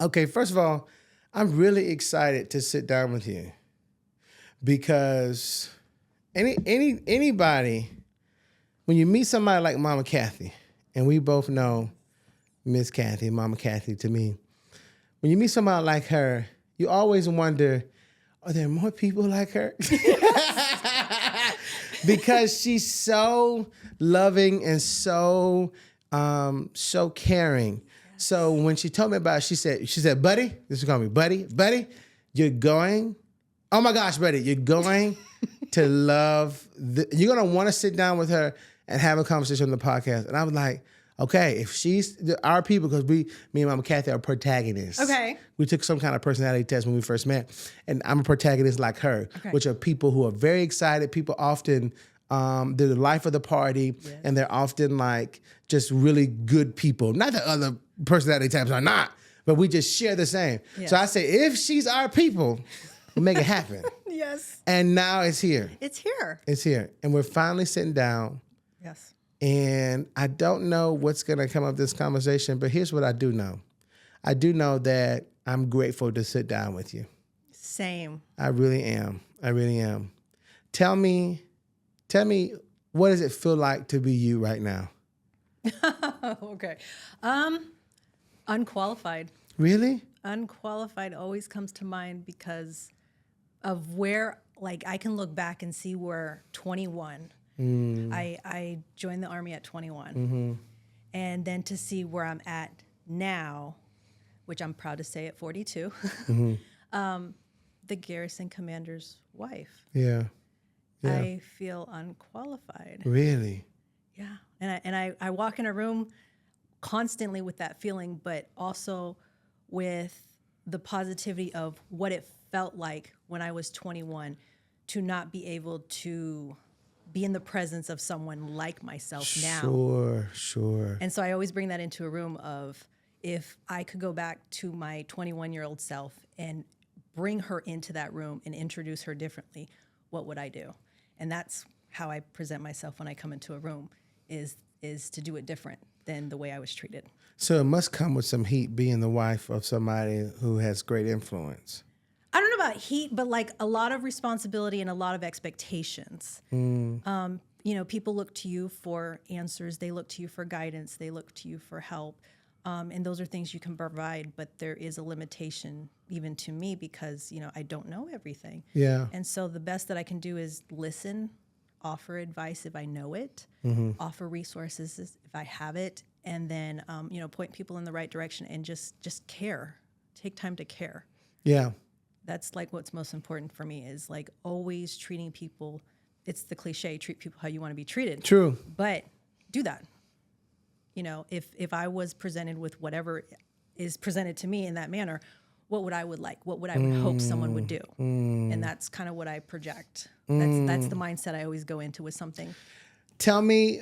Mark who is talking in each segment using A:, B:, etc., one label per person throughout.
A: Okay, first of all, I'm really excited to sit down with you because anybody, when you meet somebody like Mama Kathy, and we both know Miss Kathy, Mama Kathy to me, when you meet somebody like her, you always wonder, are there more people like her? Because she's so loving and so caring. Yes. So when she told me about it, she said, buddy, this is call me buddy, you're going, oh my gosh, buddy, you're going to love, you're going to want to sit down with her and have a conversation on the podcast. And I was like, okay, if she's our people, because me and Mama Kathy are protagonists. Okay. We took some kind of personality test when we first met, and I'm a protagonist like her, which are people who are very excited. People often, they're the life of the party, and they're often like just really good people. Not that other personality types are not, but we just share the same. Yes. So I say, if she's our people, we'll make it happen. Yes. And now it's here.
B: It's here.
A: It's here. And we're finally sitting down.
B: Yes.
A: And I don't know what's going to come of this conversation, but here's what I do know. I do know that I'm grateful to sit down with you.
B: Same.
A: I really am. I really am. Tell me, what does it feel like to be you right now?
B: Okay. Unqualified.
A: Really?
B: Unqualified always comes to mind because of where, like, I can look back and see where 21. I joined the Army at 21. Mm-hmm. And then to see where I'm at now, which I'm proud to say at 42, mm-hmm. The garrison commander's wife.
A: Yeah.
B: I feel unqualified.
A: Really?
B: Yeah. And I walk in a room constantly with that feeling, but also with the positivity of what it felt like when I was 21 to not be able to be in the presence of someone like myself now.
A: Sure.
B: And so I always bring that into a room of, if I could go back to my 21-year-old self and bring her into that room and introduce her differently, what would I do? And that's how I present myself when I come into a room, is to do it different than the way I was treated.
A: So it must come with some heat being the wife of somebody who has great influence.
B: I don't know about heat, but like a lot of responsibility and a lot of expectations. People look to you for answers. They look to you for guidance. They look to you for help. And those are things you can provide, but there is a limitation even to me because, I don't know everything.
A: Yeah.
B: And so the best that I can do is listen, offer advice if I know it, offer resources if I have it, and then, point people in the right direction and just care. Take time to care.
A: Yeah.
B: That's like what's most important for me, is like always treating people. It's the cliche, treat people how you want to be treated.
A: True.
B: But do that. If I was presented with whatever is presented to me in that manner, what would I would like? What would I would hope someone would do? And that's kind of what I project. That's the mindset I always go into with something.
A: Tell me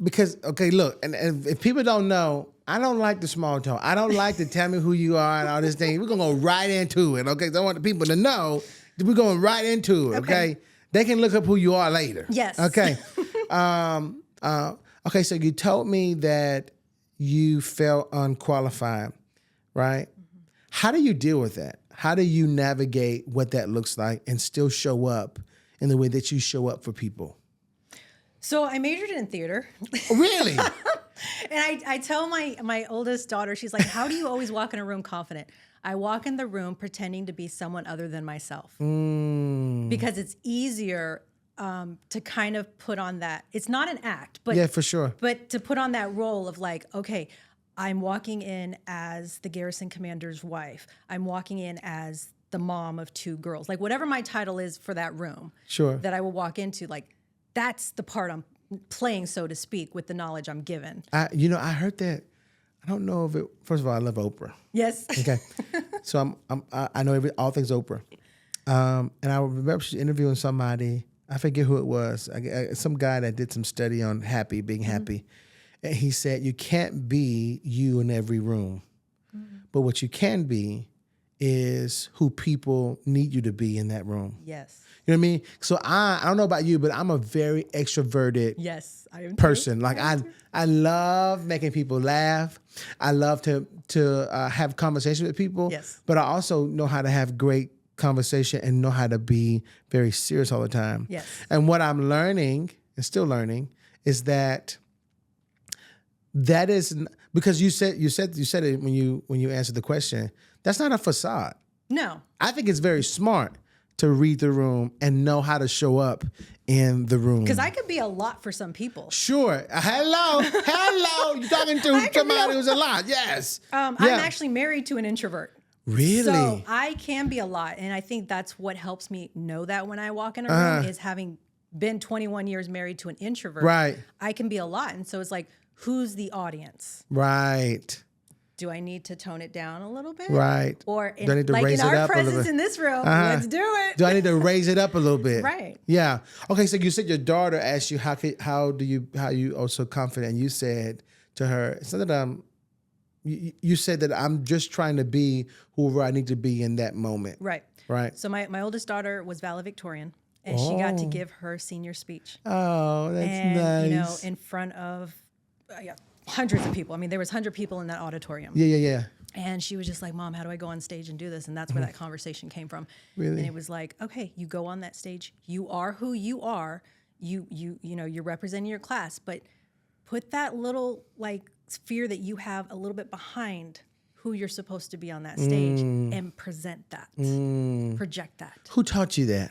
A: because look, and if people don't know, I don't like the small talk. I don't like to tell me who you are and all this thing. We're going to go right into it, okay? So I want the people to know that we're going right into it, okay? They can look up who you are later.
B: Yes.
A: Okay. Okay, so you told me that you felt unqualified, right? Mm-hmm. How do you deal with that? How do you navigate what that looks like and still show up in the way that you show up for people?
B: So I majored in theater.
A: Really?
B: And I tell my oldest daughter, she's like, how do you always walk in a room confident? I walk in the room pretending to be someone other than myself. Because it's easier to kind of put on that. It's not an act, but
A: yeah, for sure.
B: But to put on that role of like, okay, I'm walking in as the garrison commander's wife. I'm walking in as the mom of 2 girls. Like whatever my title is for that room. Sure. That I will walk into, like that's the part I'm playing, so to speak, with the knowledge I'm given.
A: I heard that. I don't know if it. First of all, I love Oprah.
B: Yes.
A: Okay. So I know all things Oprah. And I remember she interviewing somebody. I forget who it was. Some guy that did some study on being happy. And he said, you can't be you in every room. But what you can be is who people need you to be in that room.
B: Yes.
A: You know what I mean? So I don't know about you, but I'm a very extroverted
B: Yes, I am
A: person.
B: too.
A: Like I love making people laugh. I love to have conversation with people.
B: Yes.
A: But I also know how to have great conversation and know how to be very serious all the time.
B: Yes.
A: And what I'm learning and still learning is that is because you said it when you answered the question. That's not a facade.
B: No.
A: I think it's very smart to read the room and know how to show up in the room.
B: Because I could be a lot for some people.
A: Sure. Hello. You're talking to somebody who's a lot. Yes.
B: I'm actually married to an introvert.
A: Really?
B: So I can be a lot. And I think that's what helps me know that when I walk in a room is having been 21 years married to an introvert.
A: Right.
B: I can be a lot. And so it's like, who's the audience?
A: Right.
B: Do I need to tone it down a little bit?
A: Right.
B: Or
A: Do I need to raise it
B: our
A: up a little
B: presence
A: bit?
B: in this room, let's do it.
A: Do I need to raise it up a little bit?
B: Right.
A: Yeah. Okay. So you said your daughter asked you how you are so confident, and you said to her, it's not that you said that I'm just trying to be whoever I need to be in that moment.
B: Right.
A: Right.
B: So my oldest daughter was valedictorian, and she got to give her senior speech.
A: Oh, that's
B: and,
A: nice.
B: In front of hundreds of people. I mean, there was 100 people in that auditorium.
A: Yeah.
B: And she was just like, Mom, how do I go on stage and do this? And that's where that conversation came from.
A: Really?
B: And it was like, okay, you go on that stage. You are who you are. You know, you're representing your class, but put that little like fear that you have a little bit behind who you're supposed to be on that stage and present that, project that.
A: Who taught you that?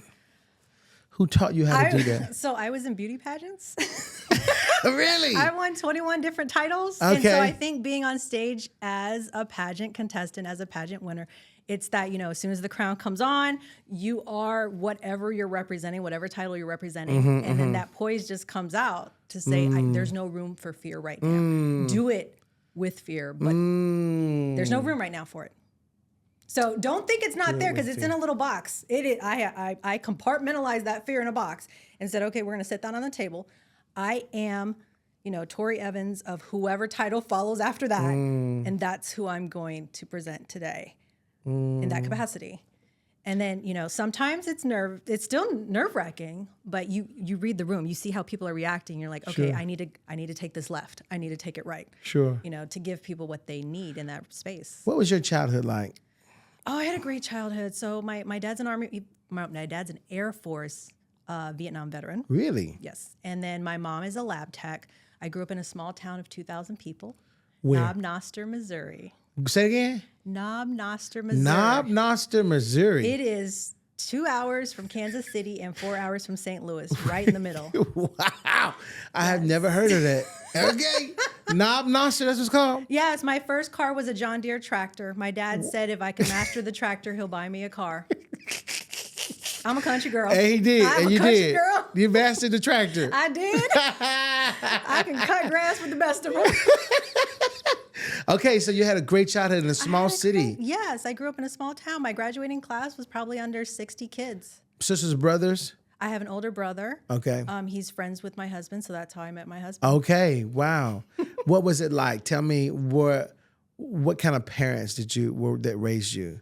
A: Who taught you how to do that?
B: So I was in beauty pageants.
A: Really?
B: I won 21 different titles.
A: Okay.
B: And so I think being on stage as a pageant contestant, as a pageant winner, it's that, you know, as soon as the crown comes on, you are whatever you're representing, whatever title you're representing. And then that poise just comes out to say, there's no room for fear right now. Do it with fear, but there's no room right now for it. So don't think it's not there because it's in a little box. I compartmentalized that fear in a box and said, okay, we're going to set that on the table. I am, you know, Tori Evans of whoever title follows after that. And that's who I'm going to present today in that capacity. And then, you know, sometimes it's still nerve-wracking, but you read the room, you see how people are reacting. You're like, okay,
A: Sure.
B: I need to take this left. I need to take it right.
A: Sure.
B: You know, to give people what they need in that space.
A: What was your childhood like?
B: Oh, I had a great childhood. So my dad's my dad's an Air Force Vietnam veteran.
A: Really?
B: Yes. And then my mom is a lab tech. I grew up in a small town of 2,000 people.
A: Where?
B: Knob Noster, Missouri.
A: Say it again?
B: Knob Noster, Missouri.
A: Knob Noster, Missouri.
B: It is 2 hours from Kansas City and 4 hours from St. Louis, right in the middle.
A: Wow. I have never heard of that. Okay. Knob Noster, that's what it's called?
B: Yes, my first car was a John Deere tractor. My dad said if I could master the tractor, he'll buy me a car. I'm a country girl.
A: And he did.
B: I'm
A: and
B: a
A: you
B: country
A: did.
B: girl.
A: You mastered the tractor.
B: I did. I can cut grass with the best of them.
A: Okay, so you had a great childhood in a small city.
B: Yes, I grew up in a small town. My graduating class was probably under 60 kids.
A: Sisters, brothers?
B: I have an older brother.
A: Okay.
B: He's friends with my husband, so that's how I met my husband.
A: Okay, wow. What was it like? Tell me what kind of parents that raised you?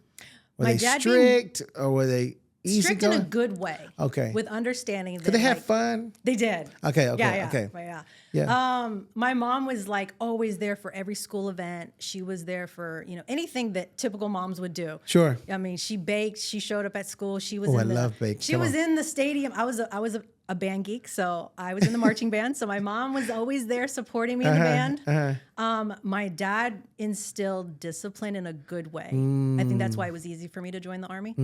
A: Were
B: My
A: they
B: dad
A: strict or were they easy
B: Strict
A: going?
B: in a good way.
A: Okay.
B: With understanding that
A: Did they have fun?
B: They did.
A: Okay,
B: Yeah.
A: okay.
B: Yeah. My mom was like always there for every school event. She was there for, you know, anything that typical moms would do.
A: Sure.
B: I mean, she baked, she showed up at school. She was
A: I love baking.
B: She
A: Come
B: was
A: on.
B: in the stadium. I was a band geek, so I was in the marching band. So my mom was always there supporting me in the band. My dad instilled discipline in a good way. I think that's why it was easy for me to join the Army.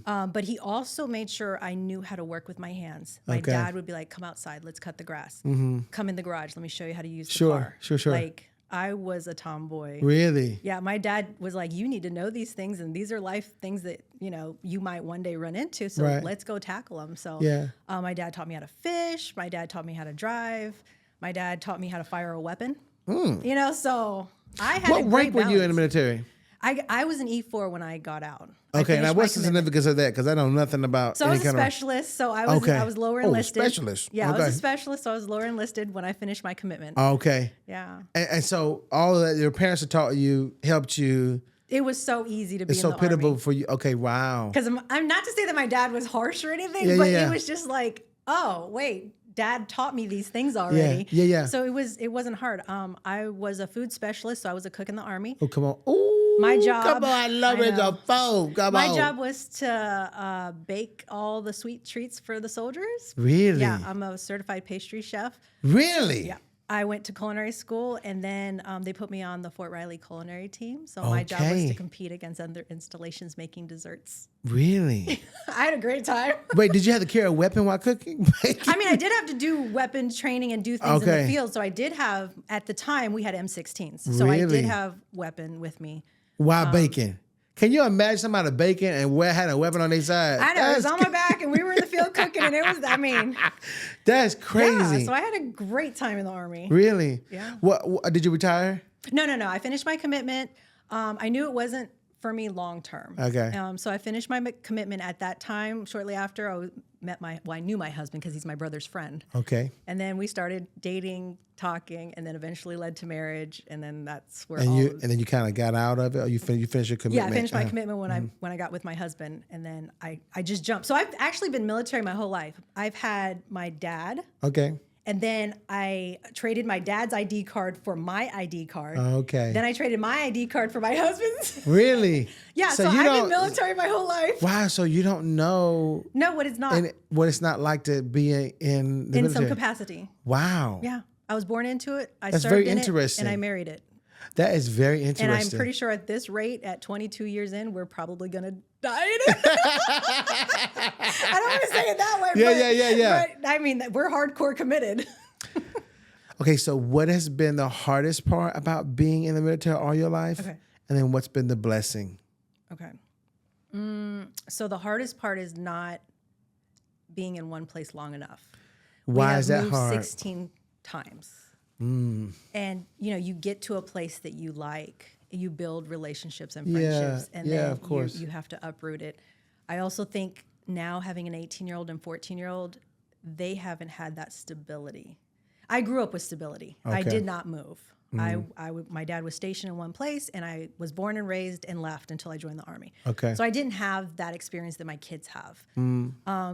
B: But he also made sure I knew how to work with my hands. My
A: Okay.
B: dad would be like, come outside, let's cut the grass. Come in the garage, let me show you how to use the car.
A: Sure.
B: Like, I was a tomboy.
A: Really?
B: Yeah, my dad was like, you need to know these things, and these are life things that, you know, you might one day run into, so
A: Right.
B: let's go tackle them. So
A: Yeah.
B: my dad taught me how to fish. My dad taught me how to drive. My dad taught me how to fire a weapon. You know, so I had a
A: What
B: great
A: rank were you in the
B: balance.
A: military?
B: I was an E4 when I got out.
A: Okay, now what's the significance of that? Because I know nothing about
B: So I
A: any
B: was a
A: kind
B: specialist, so I was lower enlisted.
A: Specialist.
B: Yeah, I
A: Okay.
B: was a specialist, so I was lower enlisted when I finished my commitment.
A: Okay.
B: Yeah.
A: And so all of that, your parents have taught you, helped you.
B: It was so easy to be
A: It's
B: in
A: so
B: the
A: pitiable
B: Army.
A: for you. Okay, wow.
B: Because I'm not to say that my dad was harsh or anything,
A: Yeah,
B: but
A: yeah.
B: it was just like, oh, wait, dad taught me these things
A: Yeah,
B: already.
A: yeah.
B: So it wasn't hard. I was a food specialist, so I was a cook in the Army.
A: Oh, come on. Ooh,
B: My job.
A: Come on, I love it.
B: know.
A: The phone. Come
B: My
A: on.
B: job was to bake all the sweet treats for the soldiers.
A: Really?
B: Yeah, I'm a certified pastry chef.
A: Really?
B: Yeah. I went to culinary school, and then they put me on the Fort Riley culinary team. So my job was
A: Okay.
B: to compete against other installations making desserts.
A: Really?
B: I had a great time.
A: Wait, did you have to carry a weapon while cooking?
B: I mean, I did have to do weapons training and do things in
A: Okay.
B: the field. So I did have, at the time, we had M16s. So I
A: Really?
B: did have weapon with me.
A: While baking. Can you imagine somebody baking and had a weapon on their side?
B: I know, it was on my back, and we were in the field cooking, and it was, I mean.
A: That's crazy.
B: Yeah, so I had a great time in the Army.
A: Really?
B: Yeah.
A: What did you retire?
B: No. I finished my commitment. I knew it wasn't for me long term.
A: Okay.
B: So I finished my commitment at that time. Shortly after, I knew my husband because he's my brother's friend.
A: Okay.
B: And then we started dating, talking, and then eventually led to marriage. And then that's where
A: And then you kind of got out of it, or you finished your commitment?
B: Yeah, I finished my commitment when I got with my husband, and then I just jumped. So I've actually been military my whole life. I've had my dad.
A: Okay.
B: And then I traded my dad's ID card for my ID card.
A: Okay.
B: Then I traded my ID card for my husband's.
A: Really?
B: Yeah, so I've been military my whole life.
A: Wow, so you don't know
B: No, what it's not.
A: what it's not like to be in the
B: In
A: military?
B: some capacity.
A: Wow.
B: Yeah. I was born into it.
A: That's
B: served
A: very
B: in
A: interesting.
B: it, and I married it.
A: That is very interesting.
B: And I'm pretty sure at this rate, at 22 years in, we're probably going to die in it. I don't want to say it that way.
A: Yeah.
B: But I mean, we're hardcore committed.
A: Okay, so what has been the hardest part about being in the military all your life?
B: Okay.
A: And then what's been the blessing?
B: Okay. So the hardest part is not being in one place long enough.
A: Why is that
B: moved
A: hard?
B: 16 times. And, you get to a place that you like. You build relationships and friendships. And then
A: of course.
B: You have to uproot it. I also think now having an 18-year-old and 14-year-old, they haven't had that stability. I grew up with stability. I
A: Okay.
B: did not move. My dad was stationed in one place, and I was born and raised and left until I joined the Army.
A: Okay.
B: So I didn't have that experience that my kids have.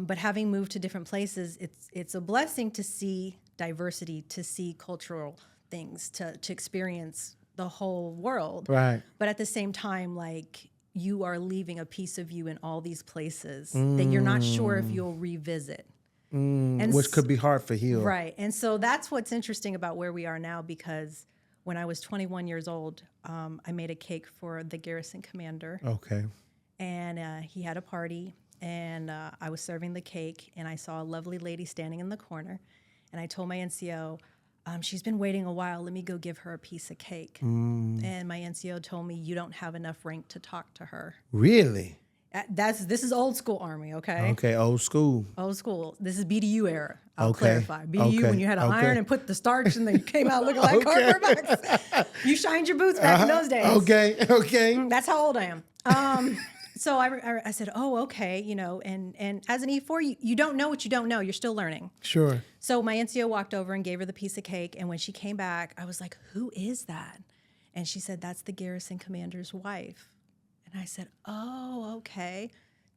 B: But having moved to different places, it's a blessing to see diversity, to see cultural things, to experience the whole world.
A: Right.
B: But at the same time, like, you are leaving a piece of you in all these places that you're not sure if you'll revisit. And
A: Which could be hard for heal.
B: Right. And so that's what's interesting about where we are now, because when I was 21 years old, I made a cake for the garrison commander.
A: Okay.
B: And he had a party, and I was serving the cake, and I saw a lovely lady standing in the corner. And I told my NCO, she's been waiting a while. Let me go give her a piece of cake. And my NCO told me, you don't have enough rank to talk to her.
A: Really?
B: This is old school Army, okay?
A: Okay, old school.
B: Old school. This is BDU era. I'll
A: Okay.
B: clarify. BDU,
A: Okay.
B: when you had to
A: Okay.
B: iron and put the starch and then you came out looking like quarterbacks. You shined your boots back in those days.
A: Okay.
B: That's how old I am. So I said, oh, okay, and as an E4, you don't know what you don't know. You're still learning.
A: Sure.
B: So my NCO walked over and gave her the piece of cake. And when she came back, I was like, who is that? And she said, that's the garrison commander's wife. And I said, oh, okay.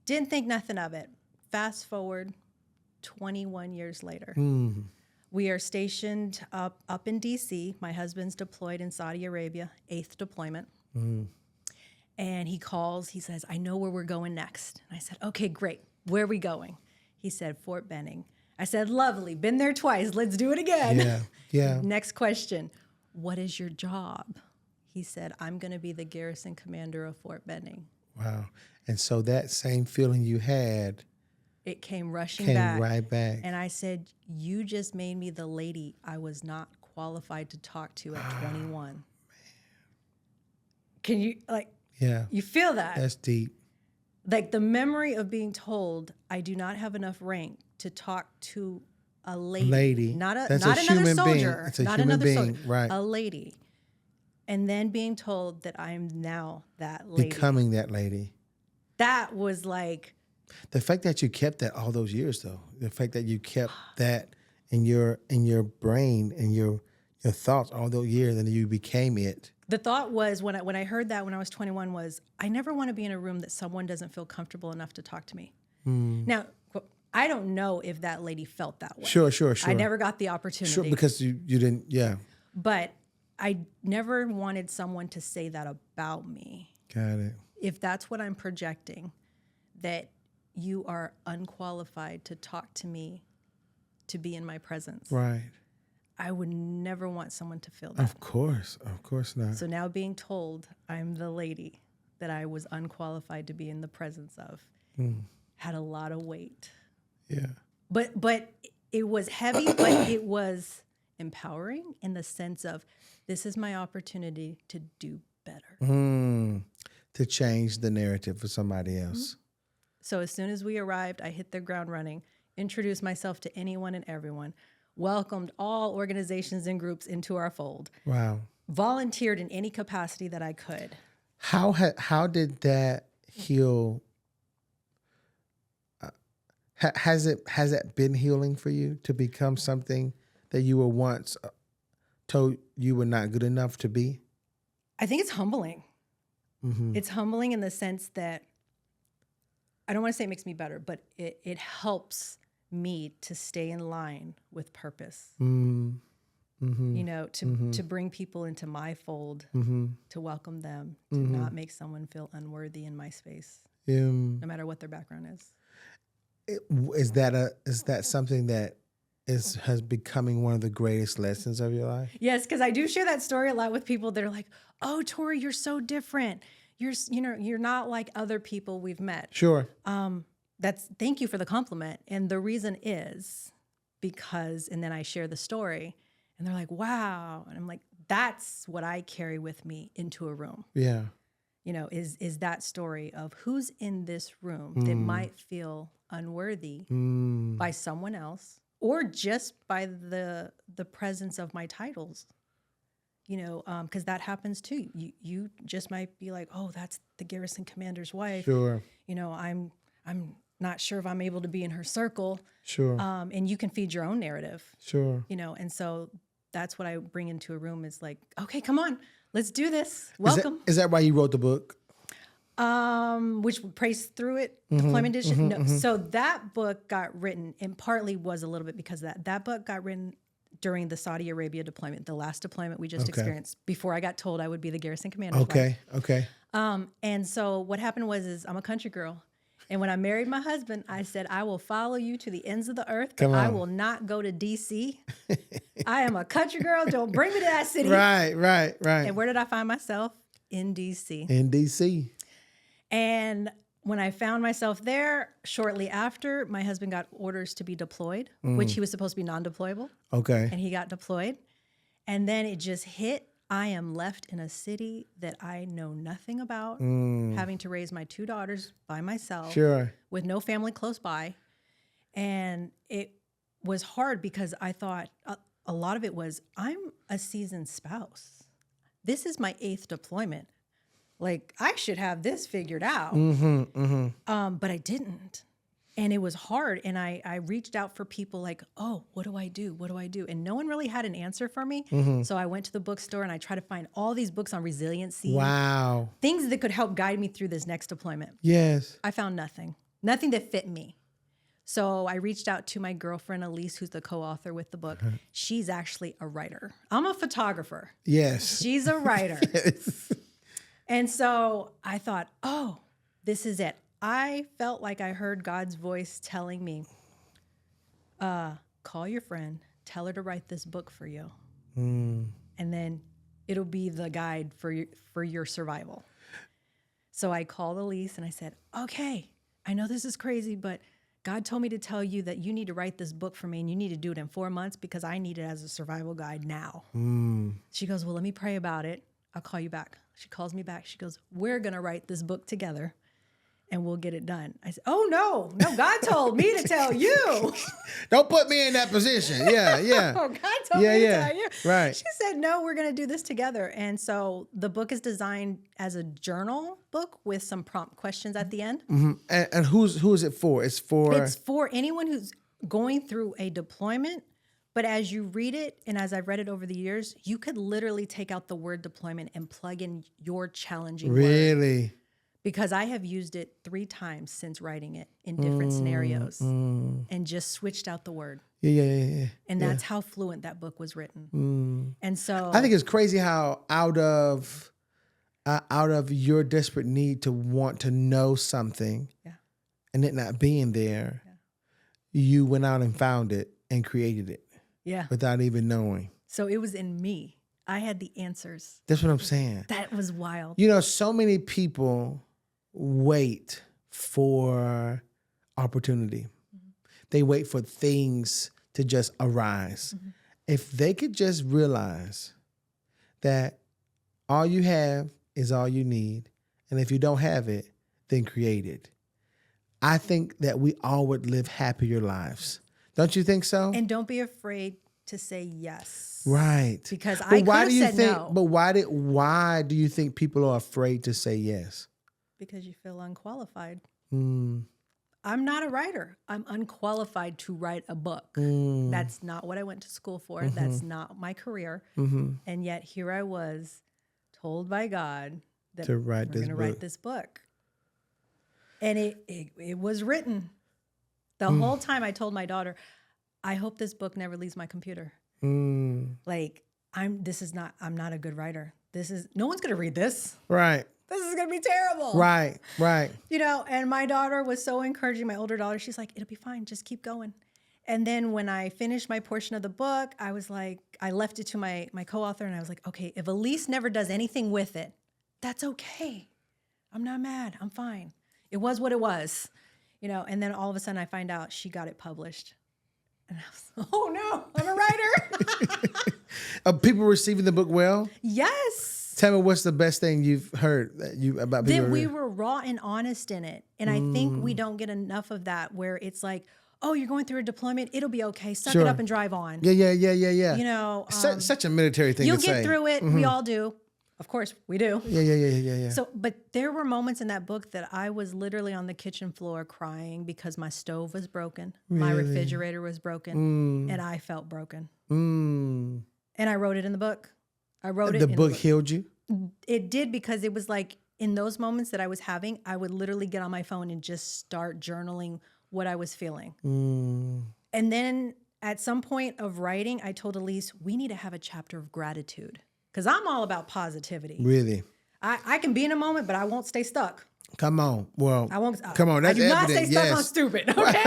B: Didn't think nothing of it. Fast forward 21 years later. We are stationed up in D.C. My husband's deployed in Saudi Arabia, 8th deployment. And he calls, he says, I know where we're going next. And I said, okay, great. Where are we going? He said, Fort Benning. I said, lovely. Been there twice. Let's do it again.
A: Yeah.
B: Next question. What is your job? He said, I'm going to be the garrison commander of Fort Benning.
A: Wow. And so that same feeling you had
B: It came rushing
A: came
B: back.
A: right back.
B: And I said, you just made me the lady I was not qualified to talk to at 21. Can you,
A: Yeah.
B: you feel that?
A: That's deep.
B: Like the memory of being told I do not have enough rank to talk to a lady. Not
A: That's
B: not
A: a
B: another
A: human being.
B: soldier.
A: It's a
B: not
A: human
B: another
A: being,
B: soldier.
A: right.
B: A lady. And then being told that I'm now that lady.
A: Becoming that lady.
B: That was like,
A: The fact that you kept that all those years, though, the fact that you kept that in your brain and your thoughts all those years, and you became it.
B: The thought was when I heard that when I was 21 was I never want to be in a room that someone doesn't feel comfortable enough to talk to me. Now, I don't know if that lady felt that way.
A: Sure.
B: I never got the opportunity.
A: Sure, because you didn't, yeah.
B: But I never wanted someone to say that about me.
A: Got it.
B: If that's what I'm projecting, that you are unqualified to talk to me, to be in my presence.
A: Right.
B: I would never want someone to feel that.
A: Of course not.
B: So now being told I'm the lady that I was unqualified to be in the presence of had a lot of weight.
A: Yeah.
B: But it was heavy, but it was empowering in the sense of this is my opportunity to do better.
A: To change the narrative for somebody else.
B: So as soon as we arrived, I hit the ground running, introduced myself to anyone and everyone, welcomed all organizations and groups into our fold.
A: Wow.
B: Volunteered in any capacity that I could.
A: How did that heal? Has it been healing for you to become something that you were once told you were not good enough to be?
B: I think it's humbling. It's humbling in the sense that I don't want to say it makes me better, but it helps me to stay in line with purpose. You know, to bring people into my fold, to welcome them, to not make someone feel unworthy in my space, no matter what their background is.
A: Is that something that has becoming one of the greatest lessons of your life?
B: Yes, because I do share that story a lot with people that are like, "Oh, Tori, you're so different. You're not like other people we've met."
A: Sure.
B: Thank you for the compliment. And the reason is because, and then I share the story and they're like, "Wow." And I'm like, that's what I carry with me into a room.
A: Yeah.
B: You know, is that story of who's in this room that might feel unworthy by someone else or just by the presence of my titles. You know, because that happens too. You just might be like, "Oh, that's the garrison commander's wife."
A: Sure.
B: You know, I'm not sure if I'm able to be in her circle.
A: Sure.
B: And you can feed your own narrative.
A: Sure.
B: You know, and so that's what I bring into a room is like, "Okay, come on, let's do this. Welcome."
A: Is that why you wrote the book?
B: Which Praise Through It, Deployment Edition. No, so that book got written, and partly was a little bit because of that. That book got written during the Saudi Arabia deployment, the last deployment we just experienced, before I got told I would be the garrison commander.
A: Okay.
B: And so what happened was I'm a country girl. And when I married my husband, I said, "I will follow you to the ends of the earth, but I will not go to D.C. I am a country girl. Don't bring me to that city."
A: Right.
B: And where did I find myself? In D.C.
A: In D.C.
B: And when I found myself there, shortly after, my husband got orders to be deployed, which he was supposed to be non-deployable.
A: Okay.
B: And he got deployed. And then it just hit. I am left in a city that I know nothing about, having to raise my 2 daughters by myself,
A: Sure.
B: with no family close by. And it was hard because I thought a lot of it was, I'm a seasoned spouse. This is my 8th deployment. Like, I should have this figured out. But I didn't. And it was hard. And I reached out for people like, "Oh, what do I do? What do I do?" And no one really had an answer for me. So I went to the bookstore and I tried to find all these books on resiliency.
A: Wow.
B: Things that could help guide me through this next deployment.
A: Yes.
B: I found nothing that fit me. So I reached out to my girlfriend, Elise, who's the co-author with the book. She's actually a writer. I'm a photographer.
A: Yes.
B: She's a writer.
A: Yes.
B: And so I thought, "Oh, this is it." I felt like I heard God's voice telling me, "Call your friend, tell her to write this book for you. And then it'll be the guide for your survival." So I called Elise and I said, "Okay, I know this is crazy, but God told me to tell you that you need to write this book for me and you need to do it in 4 months because I need it as a survival guide now." She goes, "Well, let me pray about it. I'll call you back." She calls me back. She goes, "We're going to write this book together and we'll get it done." I said, "Oh, no, God told me to tell you."
A: Don't put me in that position. Yeah.
B: Oh, God told me to tell you.
A: Right.
B: She said, "No, we're going to do this together." And so the book is designed as a journal book with some prompt questions at the end.
A: And who is it for? It's for
B: anyone who's going through a deployment But as you read it, and as I've read it over the years, you could literally take out the word deployment and plug in your challenging word.
A: Really?
B: Because I have used it 3 times since writing it in different scenarios and just switched out the word.
A: Yeah.
B: And that's how fluent that book was written. And so
A: I think it's crazy how out of your desperate need to want to know something and it not being there, you went out and found it and created it without even knowing.
B: So it was in me. I had the answers.
A: That's what I'm saying.
B: That was wild.
A: You know, so many people wait for opportunity. They wait for things to just arise. If they could just realize that all you have is all you need, and if you don't have it, then create it. I think that we all would live happier lives. Don't you think so?
B: And don't be afraid to say yes.
A: Right.
B: Because I could have said no.
A: But why do you think people are afraid to say yes?
B: Because you feel unqualified. I'm not a writer. I'm unqualified to write a book. That's not what I went to school for. That's not my career. And yet here I was told by God that we're going to write this book. And it was written. The whole time I told my daughter, I hope this book never leaves my computer. Like, I'm not a good writer. No one's going to read this.
A: Right.
B: This is going to be terrible.
A: Right.
B: You know, and my daughter was so encouraging, my older daughter, she's like, it'll be fine. Just keep going. And then when I finished my portion of the book, I was like, I left it to my co-author and I was like, okay, if Elise never does anything with it, that's okay. I'm not mad. I'm fine. It was what it was, you know, and then all of a sudden I find out she got it published. And I was, oh no, I'm a writer.
A: Are people receiving the book well?
B: Yes.
A: Tell me what's the best thing you've heard about people?
B: That we were raw and honest in it. And I think we don't get enough of that where it's like, oh, you're going through a deployment. It'll be okay. Suck it up and drive on.
A: Yeah.
B: You know.
A: Such a military thing to say.
B: You'll get through it. We all do. Of course, we do.
A: Yeah.
B: So, but there were moments in that book that I was literally on the kitchen floor crying because my stove was broken. Really? My refrigerator was broken. And I felt broken. And I wrote it in the book.
A: The book healed you?
B: It did, because it was like in those moments that I was having, I would literally get on my phone and just start journaling what I was feeling. And then at some point of writing, I told Elise, we need to have a chapter of gratitude, because I'm all about positivity.
A: Really?
B: I can be in a moment, but I won't stay stuck.
A: Come on. Well,
B: I won't.
A: Come on. That's evident.
B: I do not stay stuck on stupid. Okay.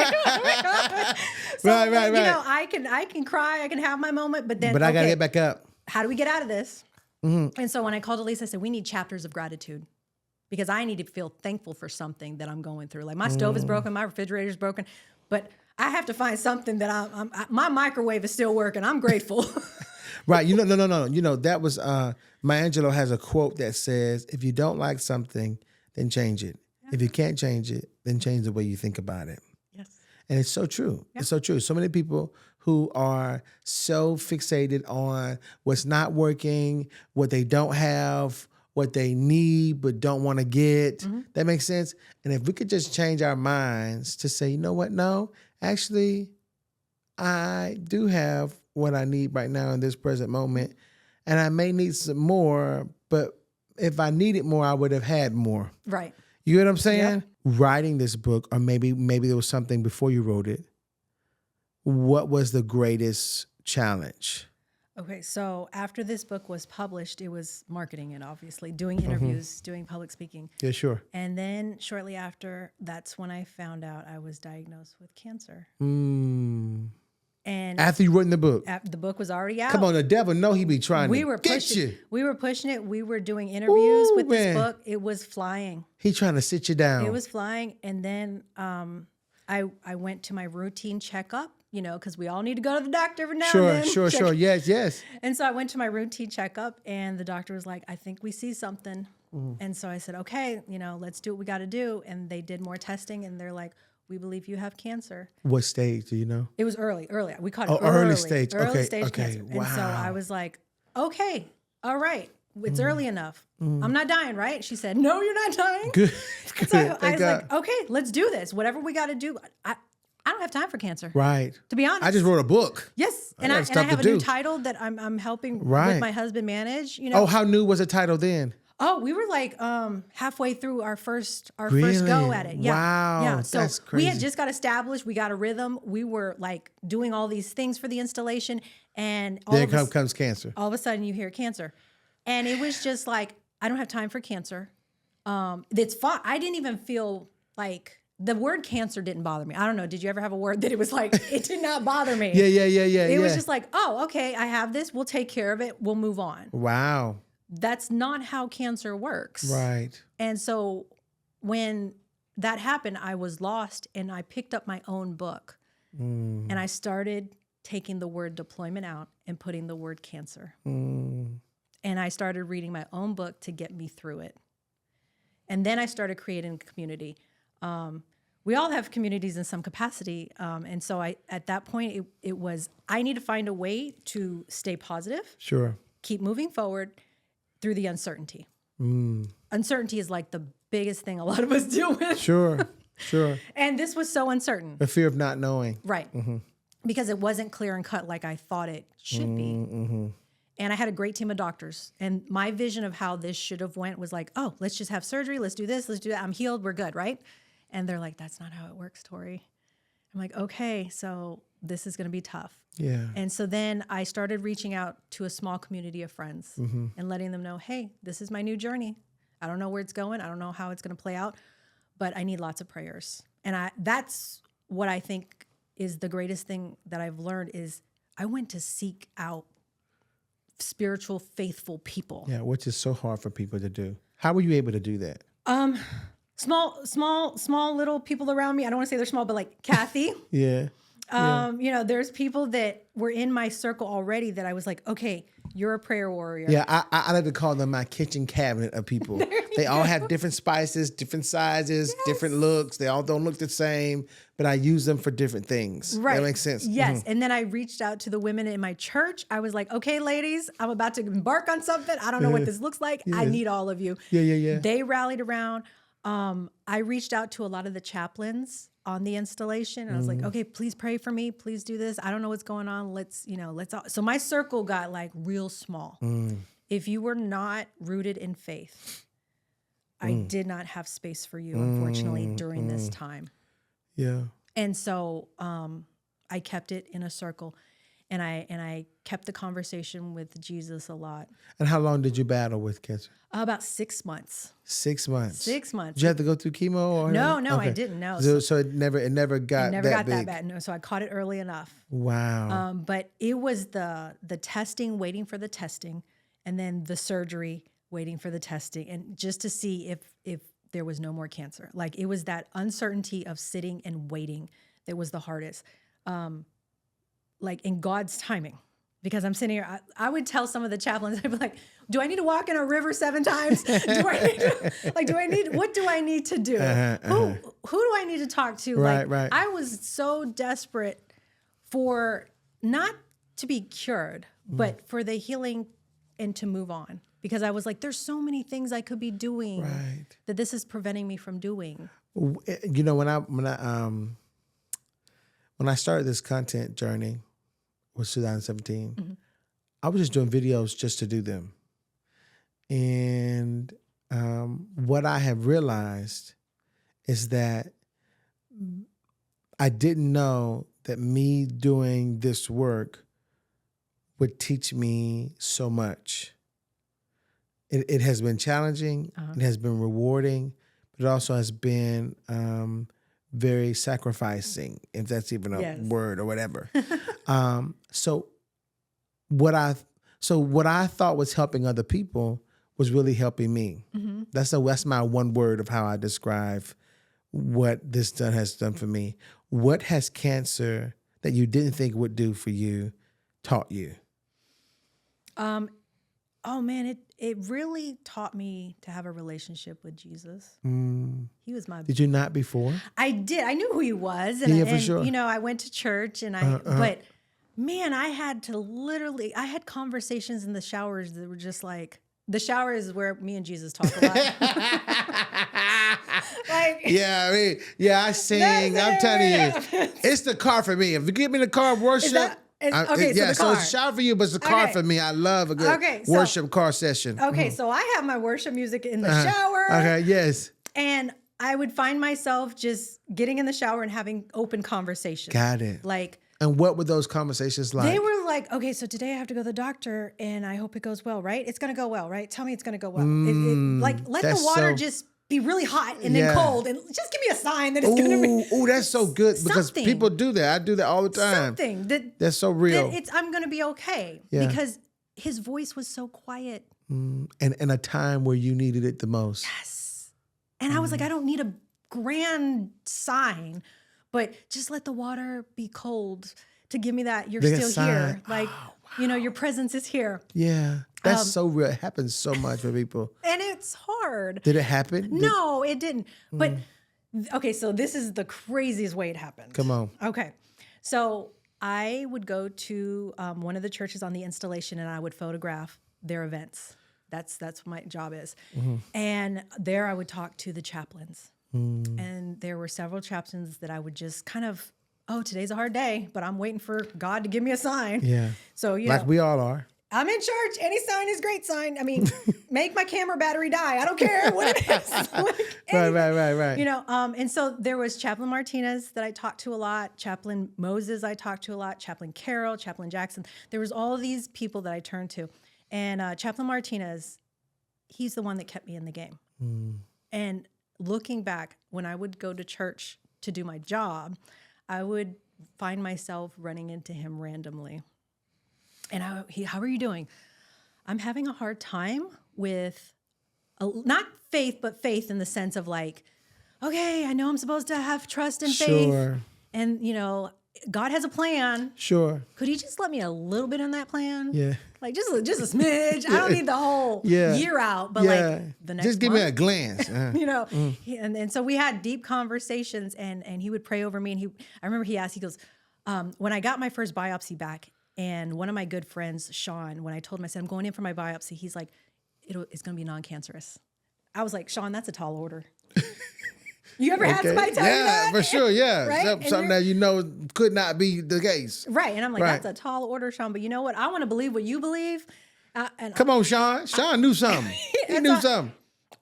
B: So,
A: right.
B: You know, I can cry. I can have my moment, but then.
A: But I gotta get back up.
B: How do we get out of this? And so when I called Elise, I said, we need chapters of gratitude, because I need to feel thankful for something that I'm going through. Like my stove is broken, my refrigerator is broken, but I have to find something that my microwave is still working. I'm grateful.
A: Right. You know, no. You know, that was, Maya Angelou has a quote that says, if you don't like something, then change it. If you can't change it, then change the way you think about it.
B: Yes.
A: And it's so true. Yeah. It's so true. So many people who are so fixated on what's not working, what they don't have, what they need but don't want to get. That makes sense? And if we could just change our minds to say, you know what? No, actually, I do have what I need right now in this present moment. And I may need some more, but if I needed more, I would have had more.
B: Right.
A: You know what I'm saying? Yep. Writing this book, or maybe there was something before you wrote it. What was the greatest challenge?
B: Okay, so after this book was published, it was marketing it, obviously, doing interviews, doing public speaking. Yeah,
A: sure.
B: And then shortly after, that's when I found out I was diagnosed with cancer. And
A: after you wrote in the book?
B: The book was already out.
A: Come on, the devil know he be trying to get you.
B: We were pushing it. We were doing interviews with this book. It was flying.
A: He trying to sit you down.
B: It was flying. And then I went to my routine checkup, you know, because we all need to go to the doctor every now and then.
A: Sure. Yes.
B: And so I went to my routine checkup, and the doctor was like, I think we see something. And so I said, okay, you know, let's do what we got to do. And they did more testing, and they're like, we believe you have cancer.
A: What stage, do you know?
B: It was early. We caught it
A: early stage.
B: Early stage
A: cancer.
B: Wow.
A: And
B: so I was like, okay, all right. It's early enough. I'm not dying, right? She said, no, you're not dying.
A: Good.
B: So I was like, okay, let's do this. Whatever we got to do. I don't have time for cancer.
A: Right.
B: To be honest.
A: I just wrote a book.
B: Yes.
A: I
B: And
A: got
B: I
A: stuff
B: have
A: to
B: a new
A: do.
B: title that I'm helping
A: Right.
B: with my husband manage. You know.
A: Oh, how new was the title then?
B: Oh, we were like halfway through our first
A: Really?
B: go at it. Yeah.
A: Wow,
B: Yeah. So
A: that's
B: we had
A: crazy.
B: just got established. We got a rhythm. We were like doing all these things for the installation, and
A: Then comes cancer.
B: all of a sudden you hear cancer, and it was just like, I don't have time for cancer. It's fun. I didn't even feel like the word cancer didn't bother me. I don't know. Did you ever have a word that it was like, it did not bother me?
A: Yeah.
B: It was just like, oh, okay, I have this. We'll take care of it. We'll move on.
A: Wow.
B: That's not how cancer works.
A: Right.
B: And so when that happened, I was lost, and I picked up my own book and I started taking the word deployment out and putting the word cancer. And I started reading my own book to get me through it. And then I started creating a community. We all have communities in some capacity. And so at that point, it was, I need to find a way to stay positive,
A: Sure.
B: keep moving forward through the uncertainty. Uncertainty is like the biggest thing a lot of us deal with.
A: Sure.
B: And this was so uncertain.
A: The fear of not knowing.
B: Right. Because it wasn't clear and cut like I thought it should be. And I had a great team of doctors. And my vision of how this should have went was like, oh, let's just have surgery. Let's do this. Let's do that. I'm healed. We're good, right? And they're like, that's not how it works, Tori. I'm like, okay, so this is going to be tough.
A: Yeah.
B: And so then I started reaching out to a small community of friends and letting them know, hey, this is my new journey. I don't know where it's going. I don't know how it's going to play out, but I need lots of prayers. And that's what I think is the greatest thing that I've learned is I went to seek out spiritual, faithful people.
A: Yeah, which is so hard for people to do. How were you able to do that?
B: Small little people around me. I don't want to say they're small, but like Kathy.
A: Yeah.
B: You know, there's people that were in my circle already that I was like, okay, you're a prayer warrior.
A: Yeah, I like to call them my kitchen cabinet of people. They all have different spices, different sizes, different looks. They all don't look the same, but I use them for different things.
B: Right.
A: That makes sense.
B: Yes. And then I reached out to the women in my church. I was like, okay, ladies, I'm about to embark on something. I don't know what this looks like. I need all of you.
A: Yeah.
B: They rallied around. I reached out to a lot of the chaplains on the installation. And I was like, okay, please pray for me. Please do this. I don't know what's going on. Let's all. So my circle got like real small. If you were not rooted in faith, I did not have space for you, unfortunately, during this time.
A: Yeah.
B: And so I kept it in a circle, and I kept the conversation with Jesus a lot.
A: And how long did you battle with cancer?
B: About 6 months.
A: 6 months.
B: 6 months.
A: Did you have to go through chemo? Or
B: No,
A: Okay.
B: I didn't. No.
A: So it never got that big.
B: that bad. No, so I caught it early enough.
A: Wow.
B: But it was the testing, waiting for the testing, and then the surgery, waiting for the testing, and just to see if there was no more cancer. Like it was that uncertainty of sitting and waiting that was the hardest. Like in God's timing, because I'm sitting here, I would tell some of the chaplains, I'd be like, do I need to walk in a river 7 times? What do I need to do? Who do I need to talk to?
A: Right.
B: I was so desperate for not to be cured, but for the healing and to move on. Because I was like, there's so many things I could be doing that this is preventing me from doing.
A: You know, when I started this content journey, was 2017. I was just doing videos just to do them. And what I have realized is that I didn't know that me doing this work would teach me so much. It has been challenging. It has been rewarding, but it also has been very sacrificing, if that's even a word or whatever. So what I thought was helping other people was really helping me. That's my one word of how I describe what this has done for me. What has cancer that you didn't think would do for you taught you?
B: Oh man, it really taught me to have a relationship with Jesus. He was my.
A: Did you not before?
B: I did. I knew who he was, and,
A: for sure.
B: You know, I went to church, and but man, I had conversations in the showers that were just like, the shower is where me and Jesus talk a lot. Like,
A: Yeah, I mean, yeah, I sing. I'm telling you, it's the car for me. If you give me the car worship. So it's a shout for you, but it's a car for me. I love a good worship car session.
B: Okay, so I have my worship music in the shower.
A: Okay, yes.
B: And I would find myself just getting in the shower and having open conversations.
A: Got it.
B: Like,
A: and what were those conversations like?
B: They were like, okay, so today I have to go to the doctor and I hope it goes well, right? It's going to go well, right? Tell me it's going to go well. Let the water just be really hot and then cold and just give me a sign that it's going to be.
A: Oh, that's so good because people do that. I do that all the time. That's so real.
B: I'm going to be okay because his voice was so quiet.
A: And in a time where you needed it the most.
B: Yes. And I was like, I don't need a grand sign, but just let the water be cold to give me that you're still here. Like, your presence is here.
A: Yeah. That's so real. It happens so much for people.
B: And it's hard.
A: Did it happen?
B: No, it didn't. But, okay, so this is the craziest way it happened.
A: Come on.
B: Okay. So I would go to one of the churches on the installation and I would photograph their events. That's what my job is. And there I would talk to the chaplains. And there were several chaplains that I would just kind of, today's a hard day, but I'm waiting for God to give me a sign.
A: Yeah.
B: So,
A: like we all are.
B: I'm in church. Any sign is great sign. I mean, make my camera battery die. I don't care what it is.
A: Right.
B: And so there was Chaplain Martinez that I talked to a lot, Chaplain Moses I talked to a lot, Chaplain Carroll, Chaplain Jackson. There was all these people that I turned to. And Chaplain Martinez, he's the one that kept me in the game. And looking back, when I would go to church to do my job, I would find myself running into him randomly. And how are you doing? I'm having a hard time with, not faith, but faith in the sense of like, okay, I know I'm supposed to have trust and faith. And, God has a plan.
A: Sure.
B: Could he just let me a little bit on that plan?
A: Yeah.
B: Like just a smidge. I don't need the whole year out, but like the next
A: just give
B: month.
A: me a glance.
B: And so we had deep conversations and he would pray over me. And I remember he goes, when I got my first biopsy back and one of my good friends, Sean, when I told him, I said, I'm going in for my biopsy. He's like, it's going to be non-cancerous. I was like, Sean, that's a tall order. You ever had somebody tell you that?
A: Yeah, for sure, yeah.
B: Right?
A: Something that could not be the case.
B: Right, and I'm like, that's a tall order, Sean, but you know what? I want to believe what you believe.
A: Come on, Sean. Sean knew something. He knew something.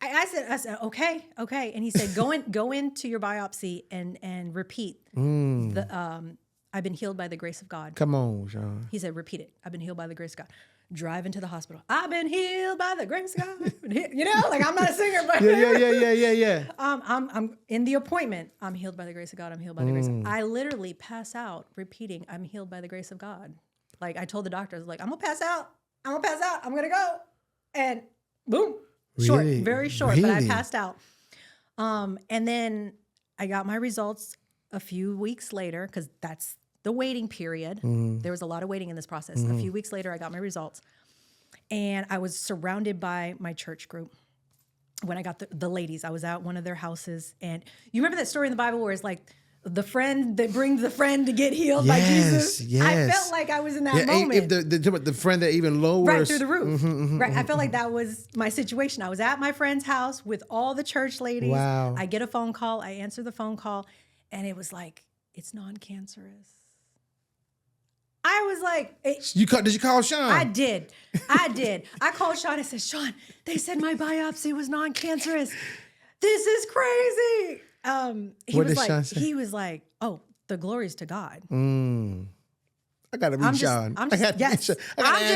B: I said, okay. And he said, go into your biopsy and repeat. I've been healed by the grace of God.
A: Come on, Sean.
B: He said, repeat it. I've been healed by the grace of God. Drive into the hospital. I've been healed by the grace of God. Like I'm not a singer, but
A: yeah.
B: I'm in the appointment. I'm healed by the grace of God. I'm healed by the grace of God. I literally pass out repeating, I'm healed by the grace of God. Like I told the doctor, I was like, I'm gonna pass out. I'm gonna go. And boom. Short, very short, but I passed out. And then I got my results a few weeks later, because that's the waiting period. There was a lot of waiting in this process. A few weeks later, I got my results. And I was surrounded by my church group. When I got the ladies, I was at one of their houses. And you remember that story in the Bible where it's like, the friend that brings the friend to get healed by Jesus?
A: Yes.
B: I felt like I was in that moment.
A: The friend that even lower
B: right through the roof. I felt like that was my situation. I was at my friend's house with all the church ladies.
A: Wow.
B: I get a phone call. I answer the phone call. And it was like, it's non-cancerous. I was like...
A: Did you call Sean?
B: I did. I called Sean and said, Sean, they said my biopsy was non-cancerous. This is crazy.
A: What did Sean say?
B: He was like, oh, the glory's to God.
A: I got to reach Sean. I got to ask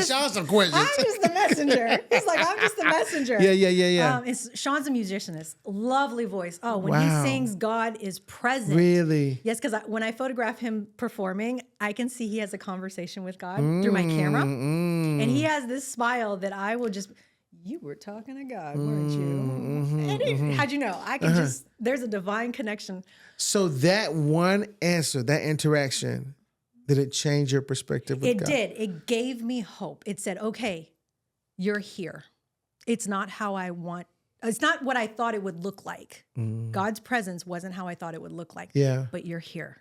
A: Sean some questions.
B: I'm just the messenger. He's like, I'm just the messenger.
A: Yeah.
B: Sean's a musicianist. Lovely voice. Oh, when he sings, God is present.
A: Really?
B: Yes, because when I photograph him performing, I can see he has a conversation with God through my camera. And he has this smile that I will just... You were talking to God, weren't you? How'd you know? I can there's a divine connection.
A: So that one answer, that interaction, did it change your perspective with God?
B: It did. It gave me hope. It said, okay, you're here. It's not it's not what I thought it would look like. God's presence wasn't how I thought it would look like.
A: Yeah.
B: But you're here.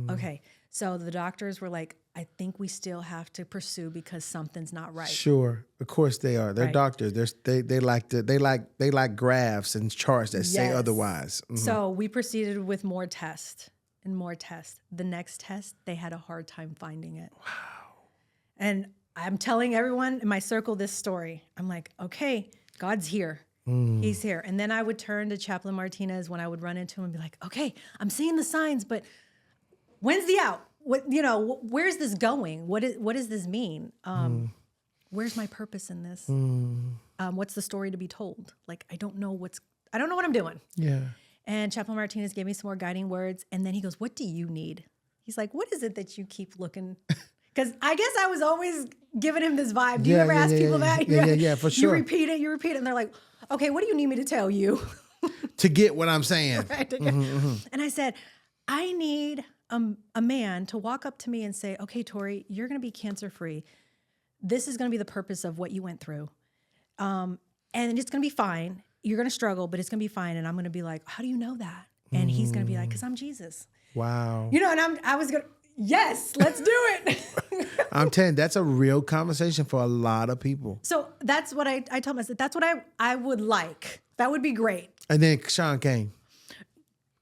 B: Okay. So the doctors were like, I think we still have to pursue because something's not right.
A: Sure, of course they are. They're
B: Right.
A: doctors. They like graphs and charts that say
B: Yes.
A: otherwise. Mhm.
B: So we proceeded with more tests and more tests. The next test, they had a hard time finding it. Wow. And I'm telling everyone in my circle this story. I'm like, okay, God's here. He's here. And then I would turn to Chaplain Martinez when I would run into him and be like, okay, I'm seeing the signs, but when's the out? What, where's this going? What does this mean? Where's my purpose in this? What's the story to be told? Like, I don't know what I'm doing.
A: Yeah.
B: And Chaplain Martinez gave me some more guiding words. And then he goes, what do you need? He's like, what is it that you keep looking? Because I guess I was always giving him this vibe. Do you ever ask people that?
A: Yeah, for sure.
B: You repeat it. And they're like, okay, what do you need me to tell you?
A: To get what I'm saying.
B: Right? And I said, I need a man to walk up to me and say, okay, Tori, you're going to be cancer-free. This is going to be the purpose of what you went through. And it's going to be fine. You're going to struggle, but it's going to be fine. And I'm going to be like, how do you know that? And he's going to be like, because I'm Jesus.
A: Wow.
B: And I was going to, yes, let's do it.
A: I'm telling you, that's a real conversation for a lot of people.
B: So that's what I told him. I said, that's what I would like. That would be great.
A: And then Sean came.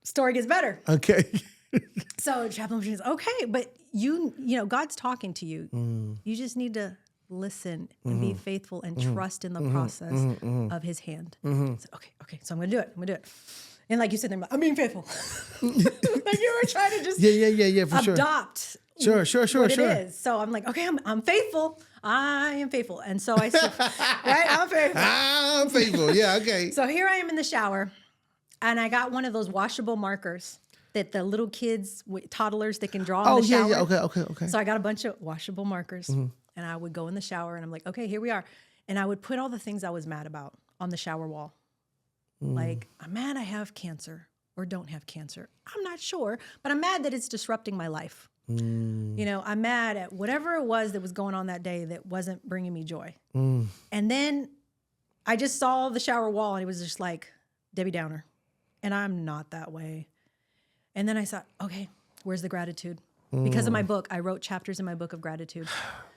B: Story gets better.
A: Okay.
B: So Chaplain says, okay, but you God's talking to you. You just need to listen and be faithful and trust in the process of his hand. So, okay. So I'm going to do it. And like you said, I'm being faithful. Like you were trying to just
A: Yeah, for sure.
B: adopt
A: Sure.
B: what it is. So I'm like, okay, I'm faithful. I am faithful. And so I said, right, I'm faithful.
A: I'm faithful. Yeah, okay.
B: So here I am in the shower, and I got one of those washable markers that the little kids, toddlers, they can draw in the shower.
A: Okay.
B: So I got a bunch of washable markers, and I would go in the shower, and I'm like, okay, here we are. And I would put all the things I was mad about on the shower wall. Like, I'm mad I have cancer or don't have cancer. I'm not sure, but I'm mad that it's disrupting my life. I'm mad at whatever it was that was going on that day that wasn't bringing me joy. And then I just saw the shower wall, and it was just like Debbie Downer. And I'm not that way. And then I thought, okay, where's the gratitude? Because of my book, I wrote chapters in my book of gratitude.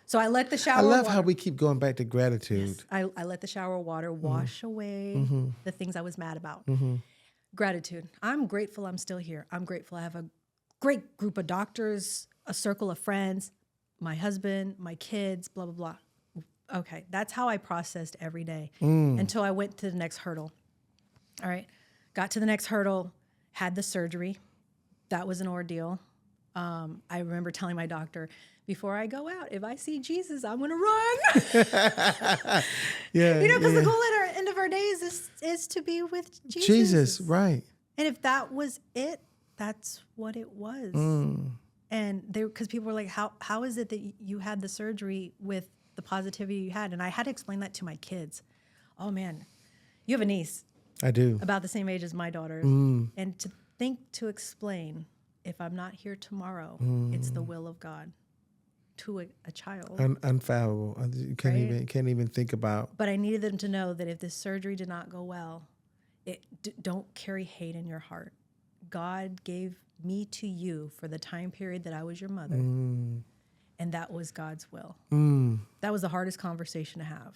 B: So I let the shower
A: I love
B: water,
A: how we keep going back to gratitude.
B: Yes, I let the shower water wash away the things I was mad about. Gratitude. I'm grateful I'm still here. I'm grateful I have a great group of doctors, a circle of friends, my husband, my kids, blah, blah, blah. Okay, that's how I processed every day until I went to the next hurdle. All right, got to the next hurdle, had the surgery. That was an ordeal. I remember telling my doctor, before I go out, if I see Jesus, I'm going to run. Because the goal at our end of our days is to be with Jesus.
A: Jesus, right.
B: And if that was it, that's what it was. And because people were like, how is it that you had the surgery with the positivity you had? And I had to explain that to my kids. Oh man, you have a niece.
A: I do.
B: About the same age as my daughter. And to explain, if I'm not here tomorrow, it's the will of God to a child.
A: Unfathomable. You can't even think about.
B: But I needed them to know that if this surgery did not go well, don't carry hate in your heart. God gave me to you for the time period that I was your mother. And that was God's will. That was the hardest conversation to have.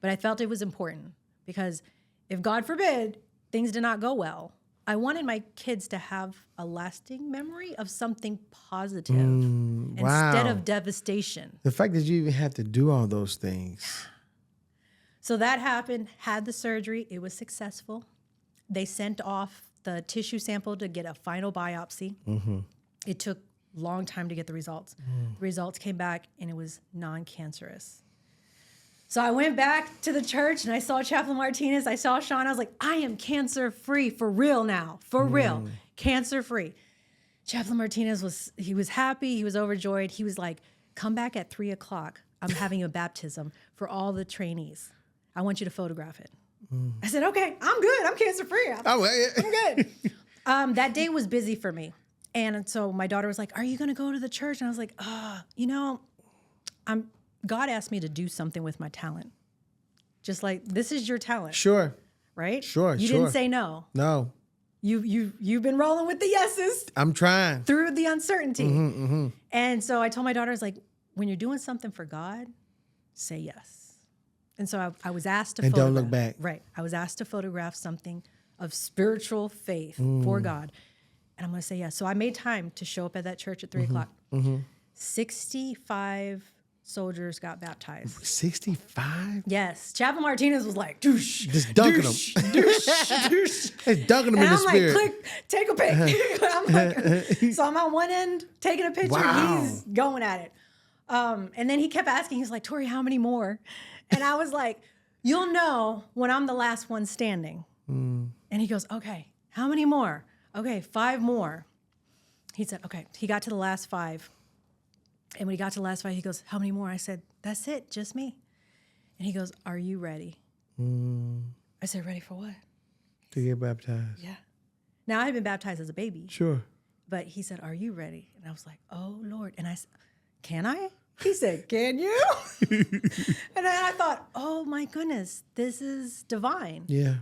B: But I felt it was important because if God forbid things did not go well, I wanted my kids to have a lasting memory of something positive instead of devastation.
A: The fact that you even had to do all those things.
B: So that happened, had the surgery. It was successful. They sent off the tissue sample to get a final biopsy. It took a long time to get the results. The results came back, and it was non-cancerous. So I went back to the church, and I saw Chaplain Martinez. I saw Sean. I was like, I am cancer-free for real now. For real. Cancer-free. Chaplain Martinez was happy. He was overjoyed. He was like, come back at 3:00. I'm having a baptism for all the trainees. I want you to photograph it. I said, okay, I'm good. I'm cancer-free. I'm good. That day was busy for me. And so my daughter was like, are you going to go to the church? And I was like, God asked me to do something with my talent. Just like, this is your talent.
A: Sure.
B: Right?
A: Sure.
B: You didn't say no.
A: No.
B: You've been rolling with the yeses
A: I'm trying.
B: through the uncertainty.
A: Mm-hmm.
B: And so I told my daughter, I was like, when you're doing something for God, say yes. And so I was asked to
A: And
B: photograph.
A: don't look back.
B: Right. I was asked to photograph something of spiritual faith for God. And I'm going to say yes. So I made time to show up at that church at 3 o'clock. 65 soldiers got baptized.
A: 65?
B: Yes. Chaplain Martinez was like, douche.
A: Just dunking
B: douche,
A: them.
B: douche, douche.
A: It's dunking them
B: And
A: in the
B: I'm
A: spirit.
B: like, click, take a pic. I'm like, so I'm on one end taking a picture.
A: Wow.
B: He's going at it. And then he kept asking, he's like, Tori, how many more? And I was like, you'll know when I'm the last one standing. And he goes, okay, how many more? Okay, 5 more. He said, okay. He got to the last 5. And when he got to the last 5, he goes, how many more? I said, that's it, just me. And he goes, are you ready? I said, ready for what?
A: To get baptized.
B: Yeah. Now, I had been baptized as a baby.
A: Sure.
B: But he said, are you ready? And I was like, oh, Lord. And I said, can I? He said, can you? And then I thought, oh, my goodness, this is divine.
A: Yeah.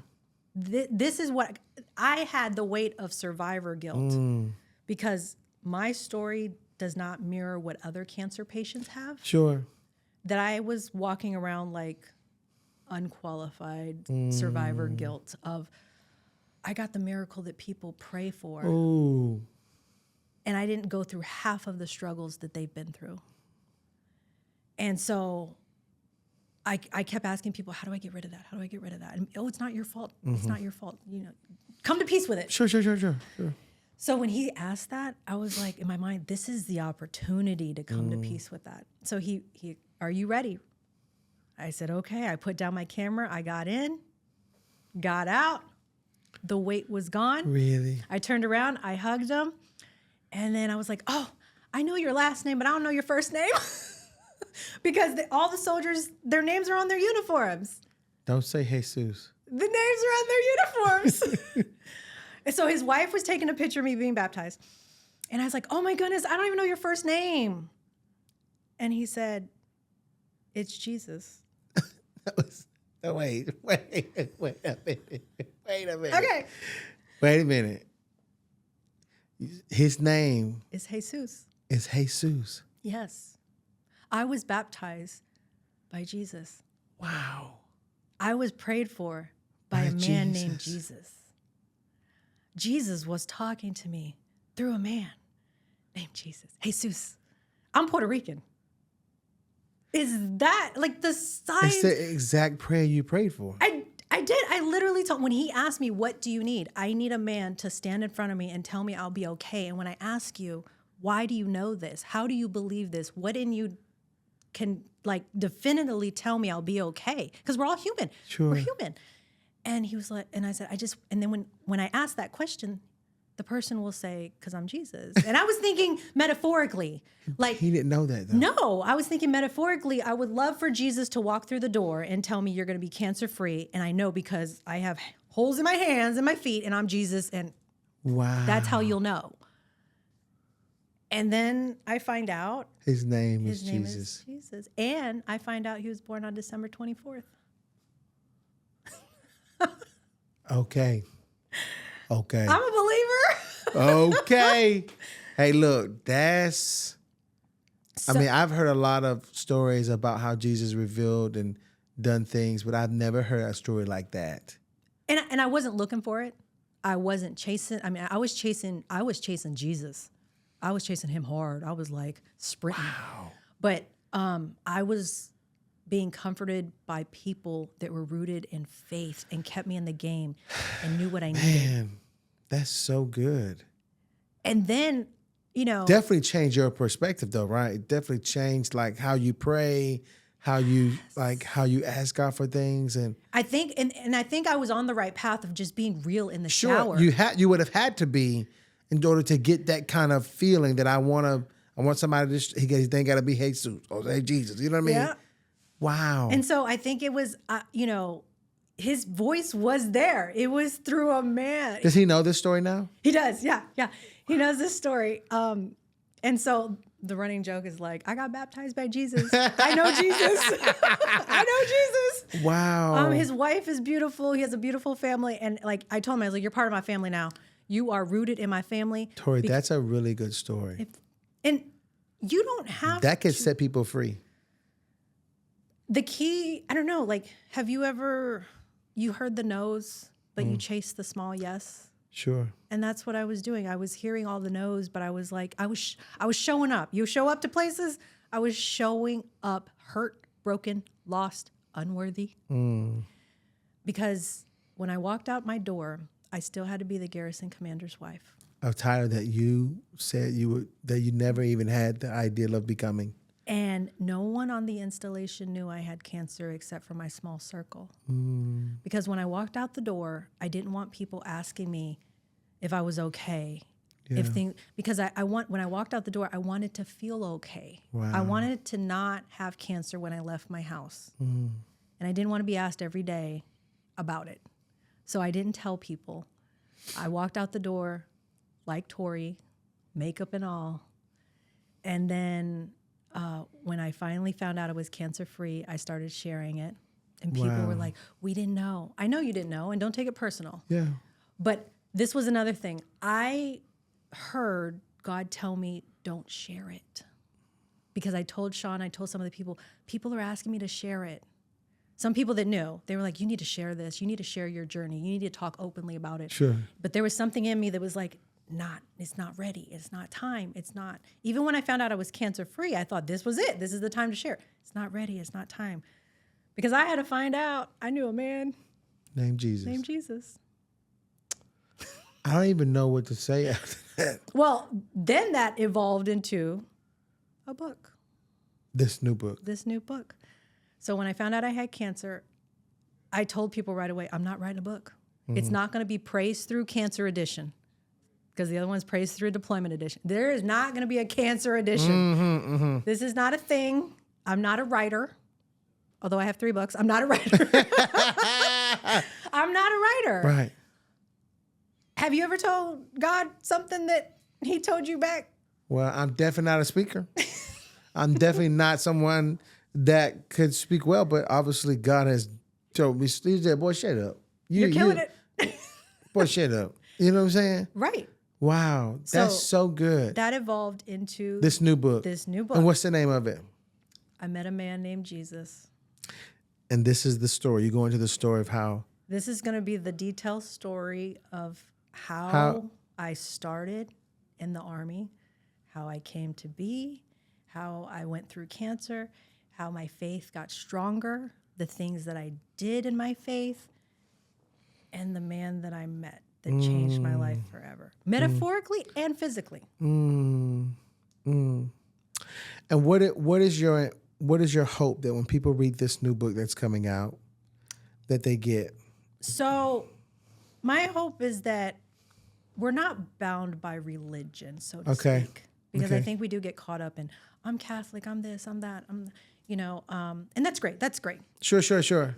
B: This is what I had, the weight of survivor guilt because my story does not mirror what other cancer patients have.
A: Sure.
B: That I was walking around like unqualified survivor guilt of, I got the miracle that people pray for.
A: Ooh.
B: And I didn't go through half of the struggles that they've been through. And so I kept asking people, how do I get rid of that? How do I get rid of that? And, oh, it's not your fault. It's not your fault. You know, come to peace with it.
A: Sure.
B: So when he asked that, I was like, in my mind, this is the opportunity to come to peace with that. So he, are you ready? I said, okay. I put down my camera. I got in, got out. The weight was gone.
A: Really?
B: I turned around. I hugged him. And then I was like, oh, I know your last name, but I don't know your first name. Because all the soldiers, their names are on their uniforms.
A: Don't say Jesus.
B: The names are on their uniforms. And so his wife was taking a picture of me being baptized. And I was like, oh my goodness, I don't even know your first name. And he said, it's Jesus.
A: Wait a minute.
B: Okay.
A: Wait a minute. His name
B: It's Jesus.
A: is Jesus.
B: Yes. I was baptized by Jesus.
A: Wow.
B: I was prayed for by a man named Jesus. Jesus was talking to me through a man named Jesus. I'm Puerto Rican. Is that like the sign?
A: It's the exact prayer you prayed for.
B: I did. I literally told, when he asked me, what do you need? I need a man to stand in front of me and tell me I'll be okay. And when I ask you, why do you know this? How do you believe this? What in you can like definitively tell me I'll be okay? Because we're all human.
A: Sure.
B: We're human. And he was like, and I said, and then when I asked that question, the person will say, because I'm Jesus. And I was thinking metaphorically, like.
A: He didn't know that though.
B: No, I was thinking metaphorically, I would love for Jesus to walk through the door and tell me you're going to be cancer free. And I know because I have holes in my hands and my feet and I'm Jesus. And
A: Wow.
B: that's how you'll know. And then I find out
A: His name
B: his
A: is
B: name
A: Jesus.
B: is Jesus. And I find out he was born on December 24th.
A: Okay.
B: I'm a believer.
A: Okay. Hey, look, that's,
B: So-
A: I mean, I've heard a lot of stories about how Jesus revealed and done things, but I've never heard a story like that.
B: And I wasn't looking for it. I wasn't chasing. I mean, I was chasing Jesus. I was chasing him hard. I was like sprinting.
A: Wow.
B: But I was being comforted by people that were rooted in faith and kept me in the game and knew what I needed.
A: Man, that's so good.
B: And then, you know,
A: Definitely changed your perspective though, right? It definitely changed like how you pray, how you how you ask God for things. And
B: I think, and I think I was on the right path of just being real in the shower.
A: you would have had to be in order to get that kind of feeling that I want somebody to, his name got to be Jesus or say Jesus. You know what I mean?
B: Yeah.
A: Wow.
B: And so I think it was, you know, his voice was there. It was through a man.
A: Does he know this story now?
B: He does. Yeah. Yeah. He knows this story. And so the running joke is like, I got baptized by Jesus. I know Jesus. I know Jesus.
A: Wow.
B: His wife is beautiful. He has a beautiful family. And like I told him, I was like, you're part of my family now. You are rooted in my family.
A: Tori, that's a really good story.
B: And you don't have
A: that could set people free.
B: The key, I don't know, like, have you ever, you heard the no's, but you chased the small yes?
A: Sure.
B: And that's what I was doing. I was hearing all the no's, but I was like, I was showing up. You show up to places, I was showing up hurt, broken, lost, unworthy. Because when I walked out my door, I still had to be the garrison commander's wife.
A: A title that you said that you never even had the ideal of becoming.
B: And no one on the installation knew I had cancer except for my small circle. Because when I walked out the door, I didn't want people asking me if I was okay.
A: Yeah.
B: Because when I walked out the door, I wanted to feel okay.
A: Wow.
B: I wanted to not have cancer when I left my house. And I didn't want to be asked every day about it. So I didn't tell people. I walked out the door like Tori, makeup and all. And then when I finally found out I was cancer-free, I started sharing it. And people were like, we didn't know. I know you didn't know, and don't take it personal.
A: Yeah.
B: But this was another thing. I heard God tell me, don't share it. Because I told Sean, I told some of the people are asking me to share it. Some people that knew, they were like, you need to share this. You need to share your journey. You need to talk openly about it.
A: Sure.
B: But there was something in me that was like, it's not ready. It's not time. It's not. Even when I found out I was cancer-free, I thought this was it. This is the time to share. It's not ready. It's not time. Because I had to find out I knew a man
A: named Jesus. I don't even know what to say after that.
B: Well, then that evolved into a book.
A: This new book.
B: So when I found out I had cancer, I told people right away, I'm not writing a book. It's not going to be Praise Through Cancer Edition. Because the other one's Praise Through Deployment Edition. There is not going to be a cancer edition. This is not a thing. I'm not a writer. Although I have 3 books, I'm not a writer. I'm not a writer.
A: Right.
B: Have you ever told God something that he told you back?
A: Well, I'm definitely not a speaker. I'm definitely not someone that could speak well, but obviously God has told me, he said, boy, shut up.
B: You're killing it.
A: Boy, shut up. You know what I'm saying?
B: Right.
A: Wow. That's so good.
B: That evolved into
A: this new book. And what's the name of it?
B: I Met a Man Named Jesus.
A: And this is the story. You go into the story of how.
B: This is going to be the detailed story of how I started in the Army, how I came to be, how I went through cancer, how my faith got stronger, the things that I did in my faith, and the man that I met that changed my life forever, metaphorically and physically.
A: And what is your hope that when people read this new book that's coming out, that they get?
B: So my hope is that we're not bound by religion, so to speak. Because I think we do get caught up in, I'm Catholic, I'm this, I'm that, and that's great. That's great.
A: Sure.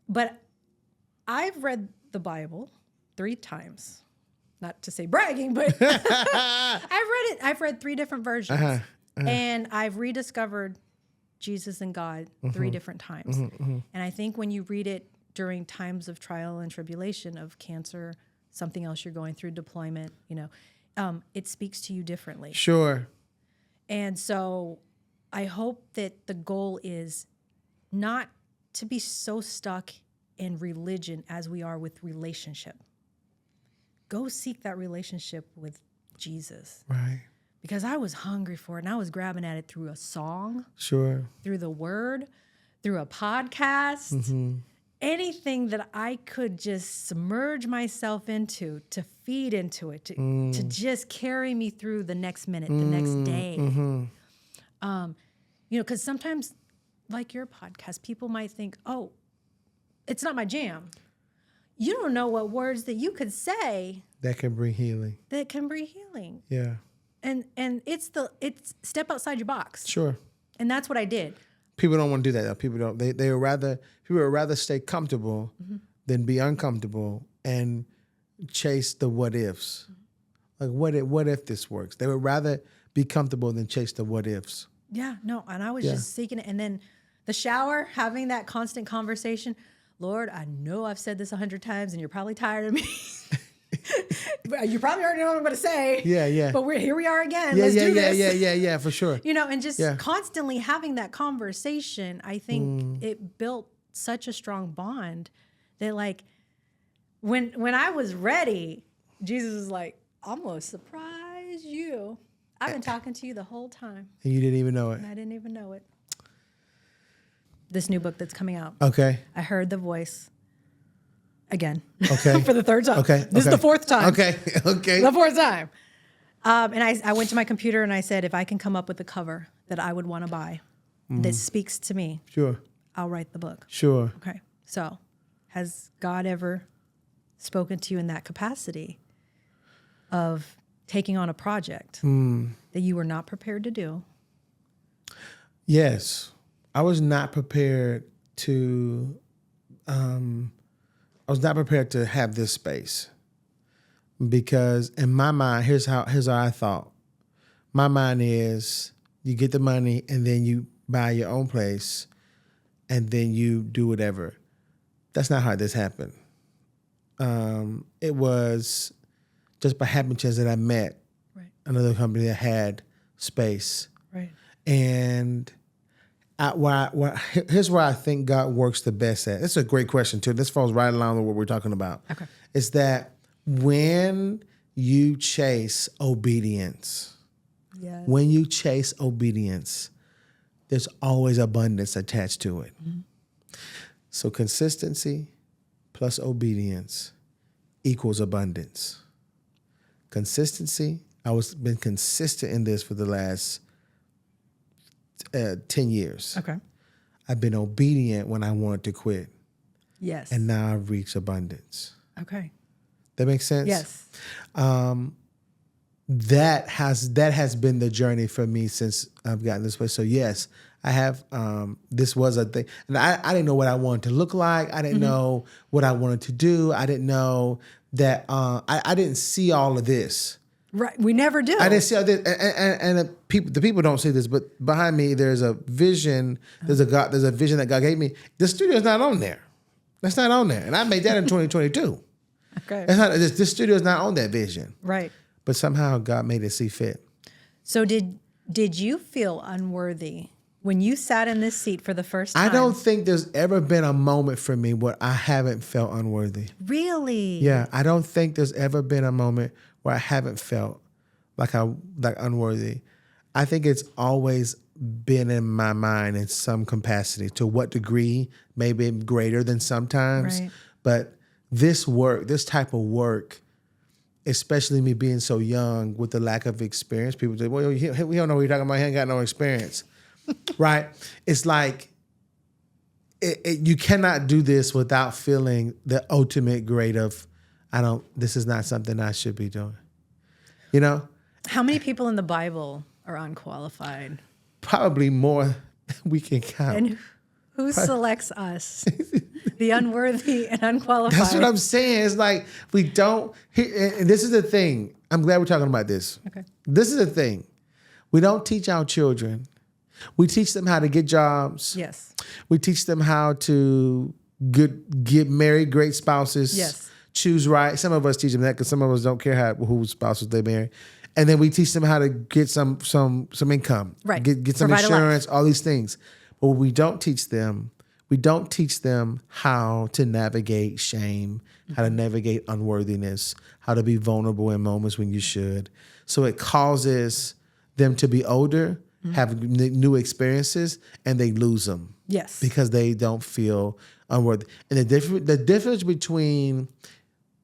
B: But I've read the Bible 3 times. Not to say bragging, but I've read it. I've read 3 different versions. And I've rediscovered Jesus and God 3 different times. And I think when you read it during times of trial and tribulation, of cancer, something else you're going through, deployment, it speaks to you differently.
A: Sure.
B: And so I hope that the goal is not to be so stuck in religion as we are with relationship. Go seek that relationship with Jesus.
A: Right.
B: Because I was hungry for it, and I was grabbing at it through a song.
A: Sure.
B: Through the word, through a podcast, anything that I could just submerge myself into, to feed into it, to just carry me through the next minute, the next day. Because sometimes, like your podcast, people might think, oh, it's not my jam. You don't know what words that you could say
A: that can bring healing.
B: Yeah. And it's step outside your box.
A: Sure.
B: And that's what I did.
A: People don't want to do that though. People don't. They would rather stay comfortable than be uncomfortable and chase the what ifs. Like what if this works? They would rather be comfortable than chase the what ifs.
B: Yeah, no. And I was
A: Yeah.
B: just seeking it. And then the shower, having that constant conversation. Lord, I know I've said this 100 times and you're probably tired of me. You probably already know what I'm going to say.
A: Yeah, yeah.
B: But here we are again.
A: Yeah,
B: Let's
A: yeah,
B: do
A: yeah,
B: this.
A: yeah, for sure.
B: You know, and just
A: Yeah.
B: constantly having that conversation, I think it built such a strong bond that, like, when I was ready, Jesus was like, I'm going to surprise you. I've been talking to you the whole time.
A: And you didn't even know it.
B: And I didn't even know it. This new book that's coming out.
A: Okay.
B: I heard the voice again.
A: Okay.
B: For the third time.
A: Okay.
B: This is the fourth time.
A: Okay. Okay.
B: The fourth time. And I went to my computer and I said, if I can come up with a cover that I would want to buy that speaks to me,
A: Sure.
B: I'll write the book.
A: Sure.
B: Okay. So has God ever spoken to you in that capacity of taking on a project that you were not prepared to do?
A: Yes. I was not prepared to have this space, because in my mind, here's how I thought. My mind is you get the money and then you buy your own place and then you do whatever. That's not how this happened. It was just by happenstance that I met another company that had space.
B: Right.
A: And here's where I think God works the best at. It's a great question too. This falls right along with what we're talking about.
B: Okay.
A: It's that when you chase obedience,
B: Yes.
A: when you chase obedience, there's always abundance attached to it.
B: Mm-hmm.
A: So consistency plus obedience equals abundance. Consistency. Been consistent in this for the last 10 years.
B: Okay.
A: I've been obedient when I wanted to quit,
B: Yes.
A: and now I've reached abundance.
B: Okay.
A: That makes sense?
B: Yes.
A: That has been the journey for me since I've gotten this place. So yes, I have. This was a thing, and I didn't know what I wanted to look like. I didn't know what I wanted to do. I didn't know that. I didn't see all of this.
B: Right. We never do.
A: I didn't see all this, and the people don't see this, but behind me there's a vision. There's a vision that God gave me. The studio's not on there. That's not on there, and I made that in 2022.
B: Okay.
A: That's not. This studio is not on that vision.
B: Right.
A: But somehow God made it see fit.
B: So did you feel unworthy when you sat in this seat for the first time?
A: I don't think there's ever been a moment for me where I haven't felt unworthy.
B: Really?
A: Yeah, I don't think there's ever been a moment where I haven't felt like unworthy. I think it's always been in my mind in some capacity. To what degree? Maybe greater than sometimes.
B: Right.
A: But this type of work, especially me being so young with the lack of experience, people say, well, we don't know what you're talking about. He ain't got no experience. Right? It's like you cannot do this without feeling the ultimate grade of, this is not something I should be doing. You know?
B: How many people in the Bible are unqualified?
A: Probably more than we can count.
B: And who selects us? The unworthy and unqualified.
A: That's what I'm saying. It's like we don't, and this is the thing. I'm glad we're talking about this.
B: Okay.
A: This is the thing. We don't teach our children. We teach them how to get jobs.
B: Yes.
A: We teach them how to get married, great spouses.
B: Yes.
A: Choose right. Some of us teach them that because some of us don't care whose spouses they marry. And then we teach them how to get some income.
B: Right.
A: Get some
B: Provide a life.
A: insurance, all these things. But what we don't teach them how to navigate shame, how to navigate unworthiness, how to be vulnerable in moments when you should. So it causes them to be older, have new experiences, and they lose them.
B: Yes.
A: Because they don't feel unworthy. And the difference between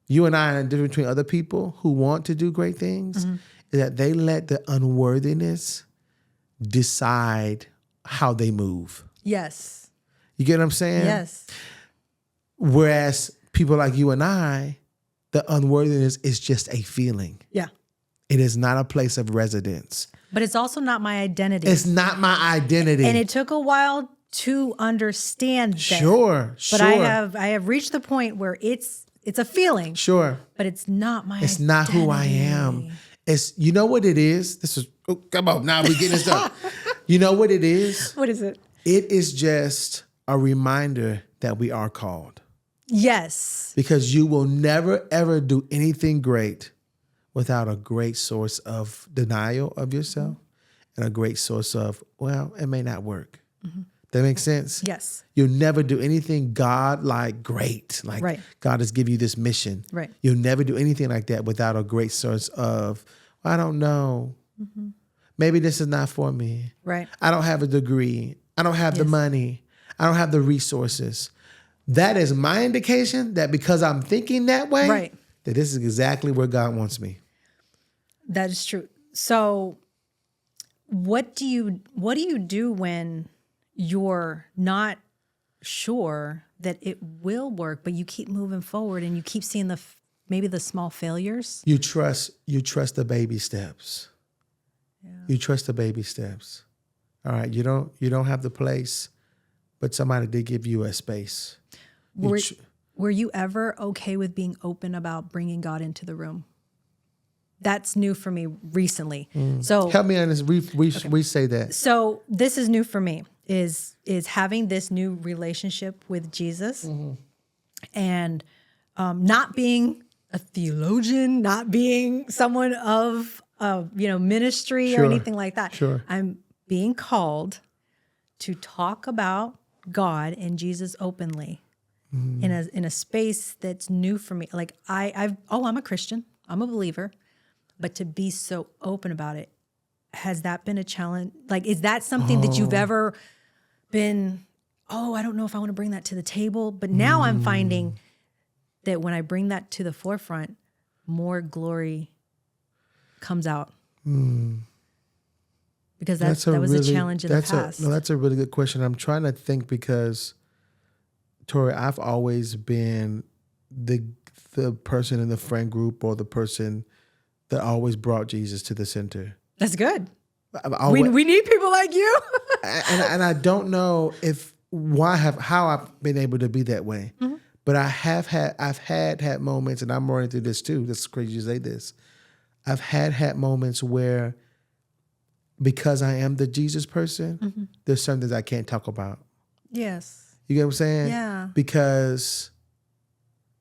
A: you and I and the difference between other people who want to do great things is that they let the unworthiness decide how they move.
B: Yes.
A: You get what I'm saying?
B: Yes.
A: Whereas people like you and I, the unworthiness is just a feeling.
B: Yeah.
A: It is not a place of residence.
B: But it's also not my identity.
A: It's not my identity.
B: And it took a while to understand that.
A: Sure.
B: But I have reached the point where it's a feeling.
A: Sure.
B: But it's not my
A: It's not who I am. You know what it is? Come on, now we getting this done. You know what it is?
B: What is it?
A: It is just a reminder that we are called.
B: Yes.
A: Because you will never, ever do anything great without a great source of denial of yourself and a great source of, well, it may not work. That makes sense?
B: Yes.
A: You'll never do anything God-like great. Like
B: Right.
A: God has given you this mission.
B: Right.
A: You'll never do anything like that without a great source of, I don't know. Maybe this is not for me.
B: Right.
A: I don't have a degree. I don't have the money. I don't have the resources. That is my indication that because I'm thinking that way,
B: Right.
A: that this is exactly where God wants me.
B: That is true. So what do you do when you're not sure that it will work, but you keep moving forward and you keep seeing maybe the small failures?
A: You trust the baby steps. Yeah. You trust the baby steps. All right. You don't have the place, but somebody did give you a space.
B: Were you ever okay with being open about bringing God into the room? That's new for me recently. So
A: help me on this. We say that.
B: So this is new for me. Is having this new relationship with Jesus, and not being a theologian, not being someone of ministry or anything like that.
A: Sure.
B: I'm being called to talk about God and Jesus openly in a space that's new for me. Like I'm a Christian, I'm a believer, but to be so open about it, has that been a challenge? Like, is that something that you've ever been, I don't know if I want to bring that to the table, but now I'm finding that when I bring that to the forefront, more glory comes out. Because that was a challenge in the past.
A: That's a really good question. I'm trying to think because, Tori, I've always been the person in the friend group or the person that always brought Jesus to the center.
B: That's good. We need people like you.
A: and I don't know how I've been able to be that way. But I've had moments, and I'm running through this too. This is crazy to say this. I've had moments where, because I am the Jesus person, there's some things I can't talk about.
B: Yes.
A: You get what I'm saying?
B: Yeah.
A: Because,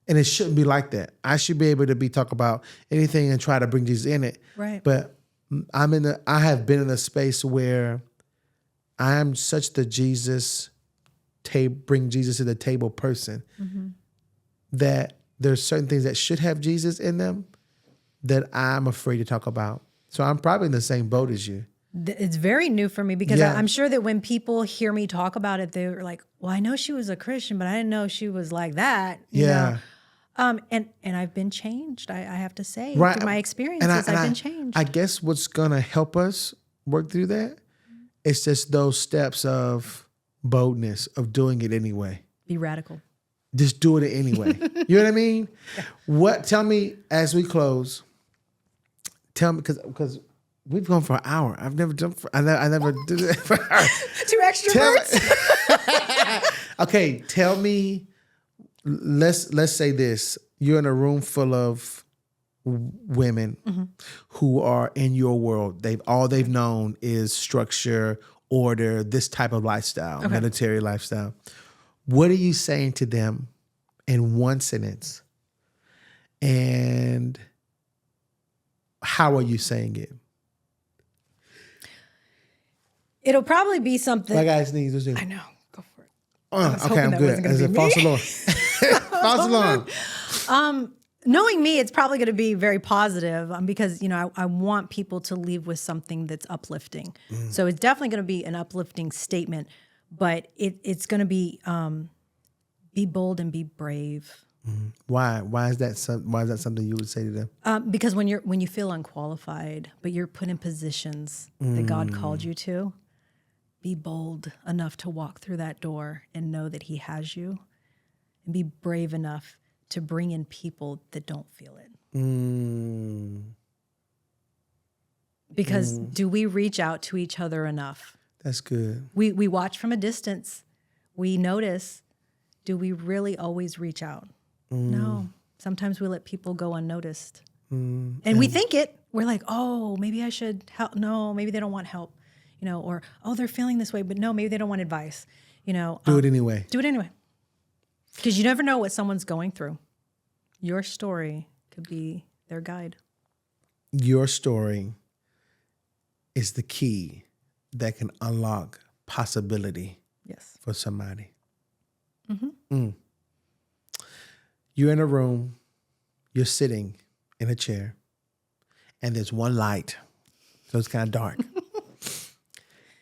A: and it shouldn't be like that. I should be able to talk about anything and try to bring Jesus in it.
B: Right.
A: But I have been in a space where I am such the bring Jesus to the table person that there's certain things that should have Jesus in them that I'm afraid to talk about. So I'm probably in the same boat as you.
B: It's very new for me because I'm sure that when people hear me talk about it, they're like, well, I know she was a Christian, but I didn't know she was like that. You know? And I've been changed, I have to say. Through my experiences, I've been changed.
A: I guess what's going to help us work through that is just those steps of boldness, of doing it anyway.
B: Be radical.
A: Just doing it anyway. You know what I mean? Yeah. Tell me as we close, because we've gone for an hour. I've never done I never did it for an hour.
B: 2 extroverts.
A: Okay, tell me, let's say this. You're in a room full of women who are in your world. All they've known is structure, order, this type of lifestyle, military lifestyle. What are you saying to them in one sentence? And how are you saying it?
B: It'll probably be something.
A: My guys need to do.
B: I know. Go for it.
A: Okay, I'm good. As a false alarm. False alarm.
B: Knowing me, it's probably going to be very positive because, I want people to leave with something that's uplifting. So it's definitely going to be an uplifting statement, but it's going to be bold and be brave.
A: Why? Why is that something you would say to them?
B: Because when you feel unqualified, but you're put in positions that God called you to, be bold enough to walk through that door and know that He has you, and be brave enough to bring in people that don't feel it. Because do we reach out to each other enough?
A: That's good.
B: We watch from a distance. We notice. Do we really always reach out? No. Sometimes we let people go unnoticed. And we think it. we're like, oh, maybe I should help. No, maybe they don't want help, or, oh, they're feeling this way, but no, maybe they don't want advice,
A: Do it anyway.
B: Do it anyway. Because you never know what someone's going through. Your story could be their guide.
A: Your story is the key that can unlock possibility
B: Yes.
A: for somebody.
B: Mm-hmm.
A: You're in a room, you're sitting in a chair, and there's one light, so it's kind of dark.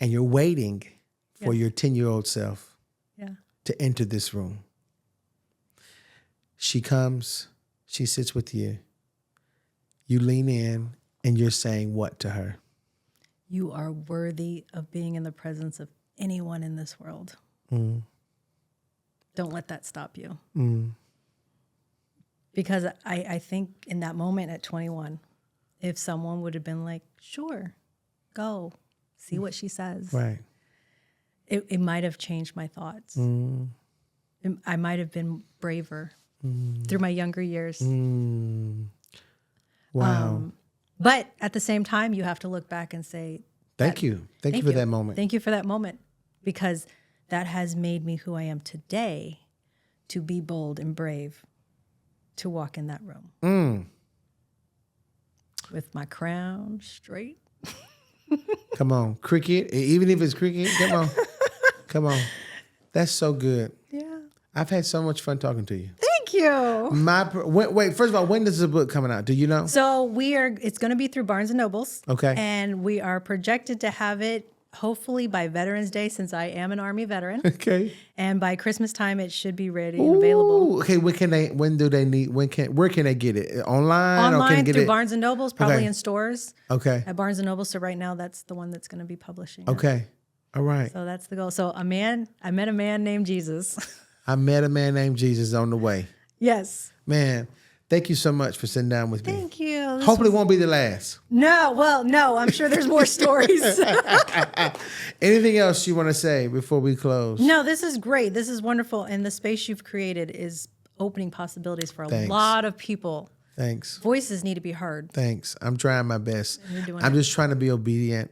A: And you're waiting for your 10-year-old self to enter this room. She comes, she sits with you. You lean in, and you're saying what to her?
B: You are worthy of being in the presence of anyone in this world. Don't let that stop you. Because I think in that moment at 21, if someone would have been like, sure, go, see what she says.
A: Right.
B: It might have changed my thoughts. I might have been braver through my younger years.
A: Wow.
B: But at the same time, you have to look back and say,
A: Thank you. Thank you for that moment.
B: Thank you for that moment, because that has made me who I am today, to be bold and brave, to walk in that room with my crown straight.
A: Come on, cricket. Even if it's cricket, come on. Come on. That's so good.
B: Yeah.
A: I've had so much fun talking to you.
B: Thank you.
A: Wait, first of all, when does the book coming out? Do you know?
B: So it's going to be through Barnes & Nobles.
A: Okay.
B: And we are projected to have it hopefully by Veterans Day, since I am an Army veteran.
A: Okay.
B: And by Christmas time, it should be ready and available.
A: Okay, where can they get it? Online or can they get
B: through
A: it?
B: Barnes & Nobles, probably
A: Okay.
B: in stores.
A: Okay.
B: At Barnes & Noble. So right now, that's the one that's going to be publishing.
A: Okay. All right.
B: So that's the goal. So I met a man named Jesus.
A: I met a man named Jesus on the way.
B: Yes.
A: Man, thank you so much for sitting down with me.
B: Thank you.
A: Hopefully it won't be the last.
B: No, I'm sure there's more stories.
A: Anything else you want to say before we close?
B: No, this is great. This is wonderful. And the space you've created is opening possibilities for a
A: Thanks.
B: lot of people.
A: Thanks.
B: Voices need to be heard.
A: Thanks. I'm trying my best.
B: You're doing
A: I'm
B: it.
A: just trying to be obedient.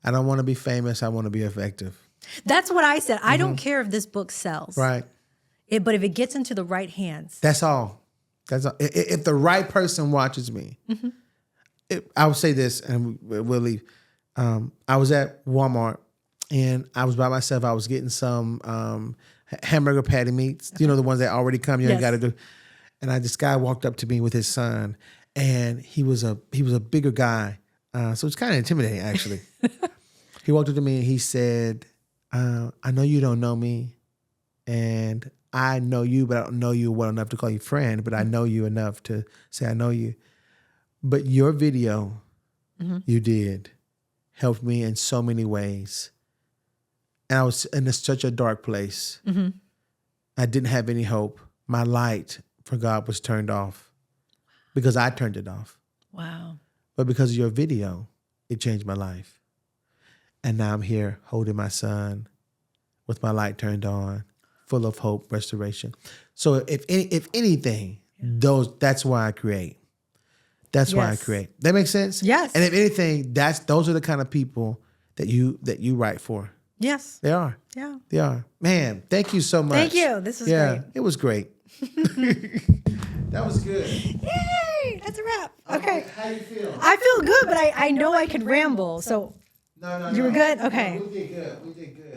A: I don't want to be famous. I want to be effective.
B: That's what I said. I don't care if this book sells.
A: Right.
B: But if it gets into the right hands.
A: That's all. That's all. If the right person watches me, I would say this, and we'll leave. I was at Walmart, and I was by myself. I was getting some hamburger patty meats. You know, the ones that already come. You ain't got to do. And this guy walked up to me with his son, and he was a bigger guy, so it's kind of intimidating actually. He walked up to me and he said, "I know you don't know me, and I know you, but I don't know you well enough to call you friend, but I know you enough to say I know you. But your video you did helped me in so many ways. And I was in such a dark place. I didn't have any hope. My light for God was turned off because I turned it off.
B: Wow.
A: But because of your video, it changed my life. And now I'm here holding my son with my light turned on, full of hope, restoration. So if anything, that's why I create. That's why I create. That makes sense?
B: Yes.
A: And if anything, those are the kind of people that you write for.
B: Yes.
A: They are.
B: Yeah.
A: They are. Man, thank you so much.
B: Thank you. This was great.
A: It was great. That was good.
B: Yay! That's a wrap. Okay.
A: How you feel?
B: I feel good, but I know I could ramble. So
A: No.
B: you were good? Okay.
A: No, we did good.